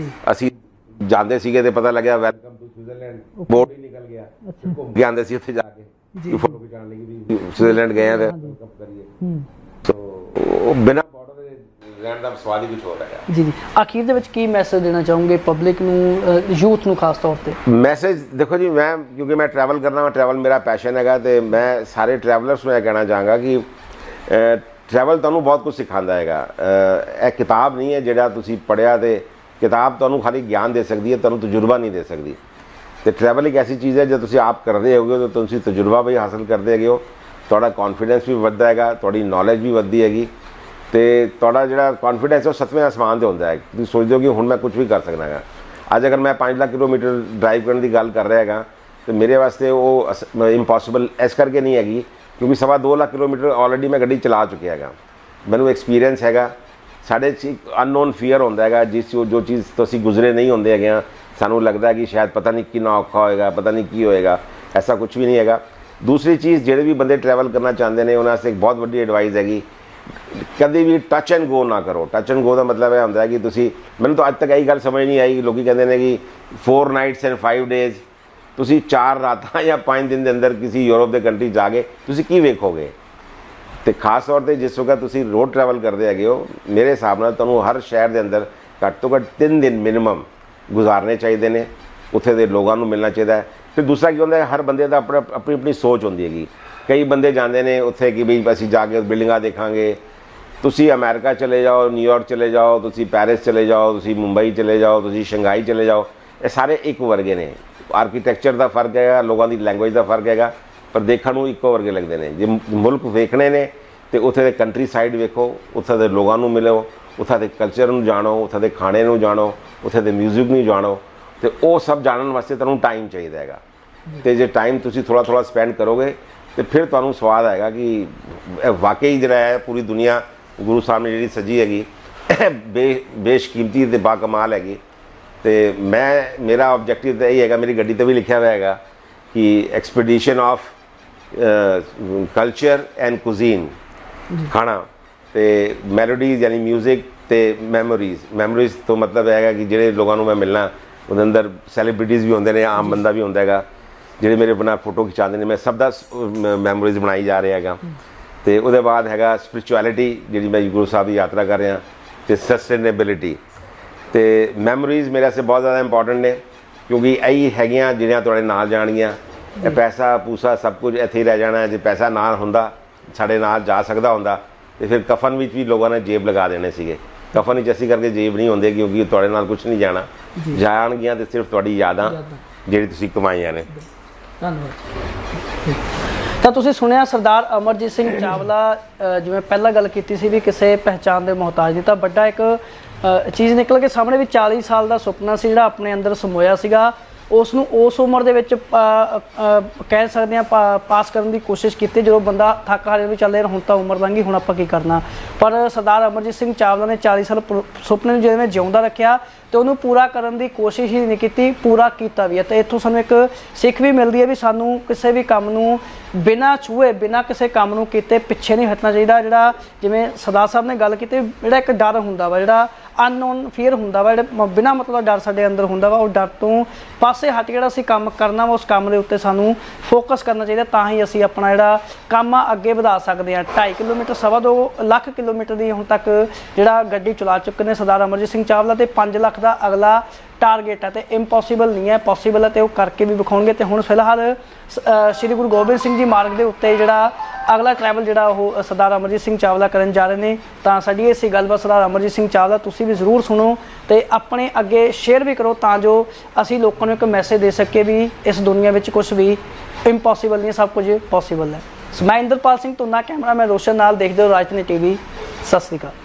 ਅਸੀਂ ਜਾਂਦੇ ਸੀਗੇ ਤੇ ਪਤਾ ਲੱਗਿਆ ਵੈਲਕਮ ਟੂ ਸਵਿਟਜ਼ਰਲੈਂਡ, ਬੋਰਡ ਹੀ ਨਿਕਲ ਗਿਆ, ਘੁੰਮ ਕੇ ਆਉਂਦੇ ਸੀ ਉੱਥੇ ਜਾ ਕੇ ਫੋਟੋ ਖਿਚਾਉਣ ਲਈ ਵੀ ਸਵਿਟਜ਼ਰਲੈਂਡ ਗਏ ਆ ਤੇ ਕਰੀਏ। ਉਹ ਬਿਨਾਂ ਬਾਰਡਰ ਦੇ ਰਹਿਣ ਦਾ ਸਵਾਲ ਹੀ ਕੁਝ ਹੋਰ ਹੈਗਾ। ਜੀ ਅਖੀਰ ਦੇ ਵਿੱਚ ਕੀ ਮੈਸੇਜ ਦੇਣਾ ਚਾਹੋਗੇ ਪਬਲਿਕ ਨੂੰ, ਯੂਥ ਨੂੰ ਖਾਸ ਤੌਰ ਤੇ? ਮੈਸੇਜ ਦੇਖੋ ਜੀ, ਮੈਂ ਕਿਉਂਕਿ ਮੈਂ ਟਰੈਵਲ ਕਰਨਾ, ਟਰੈਵਲ ਮੇਰਾ ਪੈਸ਼ਨ ਹੈਗਾ, ਤੇ ਮੈਂ ਸਾਰੇ ਟਰੈਵਲਰਸ ਨੂੰ ਇਹ ਕਹਿਣਾ ਚਾਹਾਂਗਾ ਕਿ ਟਰੈਵਲ ਤੁਹਾਨੂੰ ਬਹੁਤ ਕੁਝ ਸਿਖਾਉਂਦਾ ਹੈਗਾ। ਇਹ ਕਿਤਾਬ ਨਹੀਂ ਹੈ ਜਿਹੜਾ ਤੁਸੀਂ ਪੜ੍ਹਿਆ ਤੇ ਕਿਤਾਬ ਤੁਹਾਨੂੰ ਖਾਲੀ ਗਿਆਨ ਦੇ ਸਕਦੀ ਹੈ, ਤੁਹਾਨੂੰ ਤਜਰਬਾ ਨਹੀਂ ਦੇ ਸਕਦੀ। ਤੇ ਟਰੈਵਲ ਇੱਕ ਐਸੀ ਚੀਜ਼ ਹੈ ਜੇ ਤੁਸੀਂ ਆਪ ਕਰਦੇ ਹੋਗੇ ਤਾਂ ਤੁਸੀਂ ਤਜਰਬਾ ਵੀ ਹਾਸਲ ਕਰਦੇ ਹੈਗੇ ਹੋ, ਤੁਹਾਡਾ ਕੌਨਫੀਡੈਂਸ ਵੀ ਵੱਧਦਾ ਹੈਗਾ, ਤੁਹਾਡੀ ਨੌਲੇਜ ਵੀ ਵੱਧਦੀ ਹੈਗੀ, ਤੇ ਤੁਹਾਡਾ ਜਿਹੜਾ ਕੌਨਫੀਡੈਂਸ ਉਹ 7ਵੇਂ ਆਸਮਾਨ 'ਤੇ ਹੁੰਦਾ ਹੈ। ਤੁਸੀਂ ਸੋਚਦੇ ਹੋ ਕਿ ਹੁਣ ਮੈਂ ਕੁਝ ਵੀ ਕਰ ਸਕਦਾ ਹੈਗਾ। ਅੱਜ ਅਗਰ ਮੈਂ 5 ਲੱਖ ਕਿਲੋਮੀਟਰ ਡਰਾਈਵ ਕਰਨ ਦੀ ਗੱਲ ਕਰ ਰਿਹਾ ਹੈਗਾ ਤੇ ਮੇਰੇ ਵਾਸਤੇ ਉਹ ਇੰਪੋਸੀਬਲ ਇਸ ਕਰਕੇ ਨਹੀਂ ਹੈਗੀ ਕਿਉਂਕਿ 2.25 ਲੱਖ ਕਿਲੋਮੀਟਰ ਆਲਰੇਡੀ ਮੈਂ ਗੱਡੀ ਚਲਾ ਚੁੱਕਿਆ ਹੈਗਾ, ਮੈਨੂੰ ਐਕਸਪੀਰੀਅੰਸ ਹੈਗਾ। ਸਾਡੇ 'ਚ ਇੱਕ ਅਨਨੋਨ ਫੀਅਰ ਹੁੰਦਾ ਹੈਗਾ, ਜੋ ਚੀਜ਼ ਤੋਂ ਅਸੀਂ ਗੁਜ਼ਰੇ ਨਹੀਂ ਹੁੰਦੇ ਹੈਗੇ ਆ, ਸਾਨੂੰ ਲੱਗਦਾ ਹੈ ਕਿ ਸ਼ਾਇਦ ਪਤਾ ਨਹੀਂ ਕਿੰਨਾ ਔਖਾ ਹੋਏਗਾ, ਪਤਾ ਨਹੀਂ ਕੀ ਹੋਏਗਾ। ਐਸਾ ਕੁਝ ਵੀ ਨਹੀਂ ਹੈਗਾ। ਦੂਸਰੀ ਚੀਜ਼, ਜਿਹੜੇ ਵੀ ਬੰਦੇ ਟਰੈਵਲ ਕਰਨਾ ਚਾਹੁੰਦੇ ਨੇ ਉਹਨਾਂ ਵਾਸਤੇ ਇੱਕ ਬਹੁਤ ਵੱਡੀ ਐਡਵਾਈਸ ਹੈਗੀ, ਕਦੇ ਵੀ ਟੱਚ ਐਂਡ ਗੋ ਨਾ ਕਰੋ। ਟੱਚ ਐਂਡ ਗੋ ਦਾ ਮਤਲਬ ਇਹ ਹੁੰਦਾ ਹੈ ਕਿ ਤੁਸੀਂ, ਮੈਨੂੰ ਤਾਂ ਅੱਜ ਤੱਕ ਇਹੀ ਗੱਲ ਸਮਝ ਨਹੀਂ ਆਈ, ਲੋਕੀ ਕਹਿੰਦੇ ਨੇ ਕਿ 4 ਨਾਈਟਸ ਐਂਡ 5 ਡੇਜ਼, ਤੁਸੀਂ 4 ਰਾਤਾਂ ਜਾਂ 5 ਦਿਨ ਦੇ ਅੰਦਰ ਕਿਸੇ ਯੂਰਪ ਦੇ ਕੰਟਰੀ ਜਾ ਕੇ ਤੁਸੀਂ ਕੀ ਵੇਖੋਗੇ। ਤੇ ਖਾਸ ਤੌਰ ਤੇ ਜਿਸ ਵਕਤ ਤੁਸੀਂ ਰੋਡ ਟਰੈਵਲ ਕਰਦੇ ਹੈਗੇ ਹੋ, ਮੇਰੇ ਹਿਸਾਬ ਨਾਲ ਤੁਹਾਨੂੰ ਹਰ ਸ਼ਹਿਰ ਦੇ ਅੰਦਰ ਘੱਟ ਤੋਂ ਘੱਟ 3 ਦਿਨ ਮਿਨੀਮਮ ਗੁਜ਼ਾਰਨੇ ਚਾਹੀਦੇ ਨੇ, ਉੱਥੇ ਦੇ ਲੋਕਾਂ ਨੂੰ ਮਿਲਣਾ ਚਾਹੀਦਾ ਹੈ। ਫਿਰ ਦੂਸਰਾ ਕੀ ਹੁੰਦਾ ਹੈ, ਹਰ ਬੰਦੇ ਦਾ ਆਪਣੀ ਸੋਚ ਹੁੰਦੀ ਹੈਗੀ। ਕਈ ਬੰਦੇ ਜਾਂਦੇ ਨੇ ਉੱਥੇ ਕਿ ਵੀ ਅਸੀਂ ਜਾ ਕੇ ਬਿਲਡਿੰਗਾਂ ਦੇਖਾਂਗੇ, ਤੁਸੀਂ ਅਮਰੀਕਾ ਚਲੇ ਜਾਓ, ਨਿਊਯਾਰਕ ਚਲੇ ਜਾਓ, ਤੁਸੀਂ ਪੈਰਿਸ ਚਲੇ ਜਾਓ, ਤੁਸੀਂ ਮੁੰਬਈ ਚਲੇ ਜਾਓ, ਤੁਸੀਂ ਸ਼ੰਘਾਈ ਚਲੇ ਜਾਓ, ਇਹ ਸਾਰੇ ਇੱਕ ਵਰਗੇ ਨੇ। ਆਰਕੀਟੈਕਚਰ ਦਾ ਫਰਕ ਹੈਗਾ, ਲੋਕਾਂ ਦੀ ਲੈਂਗੁਏਜ ਦਾ ਫਰਕ ਹੈਗਾ, ਪਰ ਦੇਖਣ ਨੂੰ ਇੱਕੋ ਵਰਗੇ ਲੱਗਦੇ ਨੇ। ਜੇ ਮੁਲਕ ਵੇਖਣੇ ਨੇ ਤੇ ਉੱਥੇ ਦੇ ਕੰਟਰੀ ਸਾਈਡ ਵੇਖੋ, ਉੱਥੇ ਦੇ ਲੋਕਾਂ ਨੂੰ ਮਿਲੋ, ਉੱਥੇ ਦੇ ਕਲਚਰ ਨੂੰ ਜਾਣੋ, ਉੱਥੇ ਦੇ ਖਾਣੇ ਨੂੰ ਜਾਣੋ, ਉੱਥੇ ਦੇ ਮਿਊਜ਼ਿਕ ਨੂੰ ਜਾਣੋ, ਤੇ ਉਹ ਸਭ ਜਾਣਨ ਵਾਸਤੇ ਤੁਹਾਨੂੰ ਟਾਈਮ ਚਾਹੀਦਾ ਹੈਗਾ। ਤੇ ਜੇ ਟਾਈਮ ਤੁਸੀਂ ਥੋੜਾ ਸਪੈਂਡ ਕਰੋਗੇ ਤੇ ਫਿਰ ਤੁਹਾਨੂੰ ਸਵਾਦ ਆਏਗਾ ਕਿ ਇਹ ਵਾਕਈ ਜਿਹੜਾ ਹੈ ਪੂਰੀ ਦੁਨੀਆ ਗੁਰੂ ਸਾਹਿਬ ਨੇ ਜਿਹੜੀ ਸਜੀ ਹੈਗੀ ਬੇਸ਼ਕੀਮਤੀ ਤੇ ਬਾਕਮਾਲ ਹੈਗੀ। ਤੇ ਮੇਰਾ ਆਬਜੈਕਟਿਵ ਤਾਂ ਇਹ ਹੈਗਾ, ਮੇਰੀ ਗੱਡੀ ਤੇ ਵੀ ਲਿਖਿਆ ਹੋਇਆ ਹੈਗਾ ਕਿ ਐਕਸਪੀਡੀਸ਼ਨ ਆਫ ਕਲਚਰ ਐਂਡ ਕੁਜ਼ੀਨ, ਖਾਣਾ ਤੇ ਮੈਲੋਡੀਜ਼ ਯਾਨੀ ਮਿਊਜ਼ਿਕ ਤੇ ਮੈਮੋਰੀਜ਼ ਤੋਂ ਮਤਲਬ ਹੈਗਾ ਕਿ ਜਿਹੜੇ ਲੋਕਾਂ ਨੂੰ ਮੈਂ ਮਿਲਣਾ, ਉਹਦੇ ਅੰਦਰ ਸੈਲੀਬ੍ਰਿਟੀਜ਼ ਵੀ ਹੁੰਦੇ ਨੇ, ਆਮ ਬੰਦਾ ਵੀ ਹੁੰਦਾ ਹੈਗਾ, ਜਿਹੜੇ ਮੇਰੇ ਬਿਨਾਂ ਫੋਟੋ ਖਿਚਾਉਂਦੇ ਨੇ, ਮੈਂ ਸਭ ਦਾ ਮੈਮੋਰੀਜ਼ ਬਣਾਈ ਜਾ ਰਿਹਾ ਹੈਗਾ। ਤੇ ਉਹਦੇ ਬਾਅਦ ਹੈਗਾ ਸਪਿਰਿਚੁਅਲਿਟੀ, ਜਿਹੜੀ ਮੈਂ ਗੁਰੂ ਸਾਹਿਬ ਦੀ ਯਾਤਰਾ ਕਰ ਰਿਹਾ, ਤੇ ਸਸਟੇਨੇਬਿਲਿਟੀ। ਤੇ ਮੈਮੋਰੀਜ਼ ਮੇਰੇ ਵਾਸਤੇ ਬਹੁਤ ਜ਼ਿਆਦਾ ਇੰਪੋਰਟੈਂਟ ਨੇ, ਕਿਉਂਕਿ ਇਹੀ ਹੈਗੀਆਂ ਜਿਹੜੀਆਂ ਤੁਹਾਡੇ ਨਾਲ ਜਾਣਗੀਆਂ। ਇਹ ਪੈਸਾ ਪੂਸਾ ਸਭ ਕੁਝ ਇੱਥੇ ਹੀ ਰਹਿ ਜਾਣਾ। ਜੇ ਪੈਸਾ ਨਾਲ ਹੁੰਦਾ, ਸਾਡੇ ਨਾਲ ਜਾ ਸਕਦਾ ਹੁੰਦਾ, ਤੇ ਫਿਰ ਕਫਨ ਵਿੱਚ ਵੀ ਲੋਕਾਂ ਨੇ ਜੇਬ ਲਗਾ ਦੇਣੇ ਸੀਗੇ। ਕਫਨ ਵਿੱਚ ਅਸੀਂ ਕਰਕੇ ਜੇਬ ਨਹੀਂ ਹੁੰਦੇ, ਕਿਉਂਕਿ ਤੁਹਾਡੇ ਨਾਲ ਕੁਝ ਨਹੀਂ ਜਾਣਾ, ਜਾਣਗੀਆਂ ਤੇ ਸਿਰਫ ਤੁਹਾਡੀ ਯਾਦਾਂ ਜਿਹੜੀ ਤੁਸੀਂ ਕਮਾਈਆਂ ਨੇ। ਧੰਨਵਾਦ। ਤਾਂ ਤੁਸੀਂ ਸੁਣਿਆ ਸਰਦਾਰ ਅਮਰਜੀਤ ਸਿੰਘ ਚਾਵਲਾ, ਜਿਵੇਂ ਪਹਿਲਾਂ ਗੱਲ ਕੀਤੀ ਸੀ ਵੀ ਕਿਸੇ ਪਹਿਚਾਣ ਦੇ ਮੁਹਤਾਜ ਨਹੀਂ, ਤਾਂ ਵੱਡਾ ਇੱਕ ਚੀਜ਼ ਨਿਕਲ ਕੇ ਸਾਹਮਣੇ ਵੀ 40 ਸਾਲ ਦਾ ਸੁਪਨਾ ਸੀ ਜਿਹੜਾ ਆਪਣੇ ਅੰਦਰ ਸਮੋਇਆ ਸੀਗਾ, ਉਸ ਨੂੰ ਉਸ ਉਮਰ ਦੇ ਵਿੱਚ ਕਹਿ ਸਕਦੇ ਹਾਂ ਪਾਸ ਕਰਨ ਦੀ ਕੋਸ਼ਿਸ਼ ਕੀਤੀ, ਜਦੋਂ ਬੰਦਾ ਥੱਕ ਹਾਰੇ ਵੀ ਚੱਲੇ ਹੁਣ ਤਾਂ ਉਮਰ ਲੰਘੀ, ਹੁਣ ਆਪਾਂ ਕੀ ਕਰਨਾ। ਪਰ ਸਰਦਾਰ ਅਮਰਜੀਤ ਸਿੰਘ ਚਾਵਲਾ ਨੇ 40 ਸਾਲ ਸੁਪਨੇ ਨੂੰ ਜਿਵੇਂ ਜਿਉਂਦਾ ਰੱਖਿਆ ਤੇ ਉਹਨੂੰ ਪੂਰਾ ਕਰਨ ਦੀ ਕੋਸ਼ਿਸ਼ ਹੀ ਨਹੀਂ ਕੀਤੀ, ਪੂਰਾ ਕੀਤਾ ਵੀ ਹੈ। ਤੇ ਇੱਥੋਂ ਸਾਨੂੰ ਇੱਕ ਸਿੱਖ ਵੀ ਮਿਲਦੀ ਹੈ ਵੀ ਸਾਨੂੰ ਕਿਸੇ ਵੀ ਕੰਮ ਨੂੰ ਬਿਨਾਂ ਛੂਹੇ, ਬਿਨਾਂ ਕਿਸੇ ਕੰਮ ਨੂੰ ਕੀਤੇ ਪਿੱਛੇ ਨਹੀਂ ਹਟਣਾ ਚਾਹੀਦਾ। ਜਿਹੜਾ ਜਿਵੇਂ ਸਰਦਾਰ ਸਾਹਿਬ ਨੇ ਗੱਲ ਕੀਤੀ, ਜਿਹੜਾ ਇੱਕ ਡਰ ਹੁੰਦਾ ਵਾ, ਜਿਹੜਾ ਅਨਨੋਨ ਫੀਅਰ ਹੁੰਦਾ ਵਾ, ਜਿਹੜਾ ਬਿਨਾਂ ਮਤਲਬ ਡਰ ਸਾਡੇ ਅੰਦਰ ਹੁੰਦਾ ਵਾ, ਉਹ ਡਰ ਤੋਂ ਪਾਸੇ ਹਟ ਜਿਹੜਾ ਅਸੀਂ ਕੰਮ ਕਰਨਾ ਵਾ, ਉਸ ਕੰਮ ਦੇ ਉੱਤੇ ਸਾਨੂੰ ਫੋਕਸ ਕਰਨਾ ਚਾਹੀਦਾ, ਤਾਂ ਹੀ ਅਸੀਂ ਆਪਣਾ ਜਿਹੜਾ ਕੰਮ ਆ ਅੱਗੇ ਵਧਾ ਸਕਦੇ ਹਾਂ। 2.5 ਕਿਲੋਮੀਟਰ 2.25 ਲੱਖ ਕਿਲੋਮੀਟਰ ਦੀ ਹੁਣ ਤੱਕ ਜਿਹੜਾ ਗੱਡੀ ਚਲਾ ਚੁੱਕੇ ਨੇ ਸਰਦਾਰ ਅਮਰਜੀਤ ਸਿੰਘ ਚਾਵਲਾ, ਤੇ 5 ਲੱਖ ਦਾ ਅਗਲਾ ਟਾਰਗੇਟ ਹੈ। ਤੇ ਇੰਪੋਸੀਬਲ ਨਹੀਂ ਹੈ, ਪੋਸੀਬਲ ਹੈ, ਤੇ ਉਹ ਕਰਕੇ ਵੀ ਵਿਖਾਉਣਗੇ। ਤੇ ਹੁਣ ਫਿਲਹਾਲ ਸ਼੍ਰੀ ਗੁਰੂ ਗੋਬਿੰਦ ਸਿੰਘ ਜੀ ਮਾਰਗ ਦੇ ਉੱਤੇ ਜਿਹੜਾ ਅਗਲਾ ਟਰੈਵਲ ਜਿਹੜਾ ਉਹ ਸਰਦਾਰ ਅਮਰਜੀਤ ਸਿੰਘ ਚਾਵਲਾ ਕਰਨ ਜਾ ਰਹੇ ਨੇ। ਤਾਂ ਸਾਡੀ ਇਹ ਸੀ ਗੱਲਬਾਤ ਸਰਦਾਰ ਅਮਰਜੀਤ ਸਿੰਘ ਚਾਵਲਾ, ਤੁਸੀਂ ਵੀ ਜ਼ਰੂਰ ਸੁਣੋ ਤੇ ਆਪਣੇ ਅੱਗੇ ਸ਼ੇਅਰ ਵੀ ਕਰੋ, ਤਾਂ ਜੋ ਅਸੀਂ ਲੋਕਾਂ ਨੂੰ ਇੱਕ ਮੈਸੇਜ ਦੇ ਸਕੀਏ ਵੀ ਇਸ ਦੁਨੀਆ ਵਿੱਚ ਕੁਝ ਵੀ ਇੰਪੋਸੀਬਲ ਨਹੀਂ, ਸਭ ਕੁਝ ਪੋਸੀਬਲ ਹੈ। ਮੈਂ ਇੰਦਰਪਾਲ ਸਿੰਘ ਧੁੰਨਾ, ਕੈਮਰਾਮੈਨ ਰੋਸ਼ਨ ਨਾਲ, ਦੇਖਦੇ ਹੋ ਰਾਜਧਾਨੀ ਟੀਵੀ। ਸਤਿ ਸ਼੍ਰੀ ਅਕਾਲ।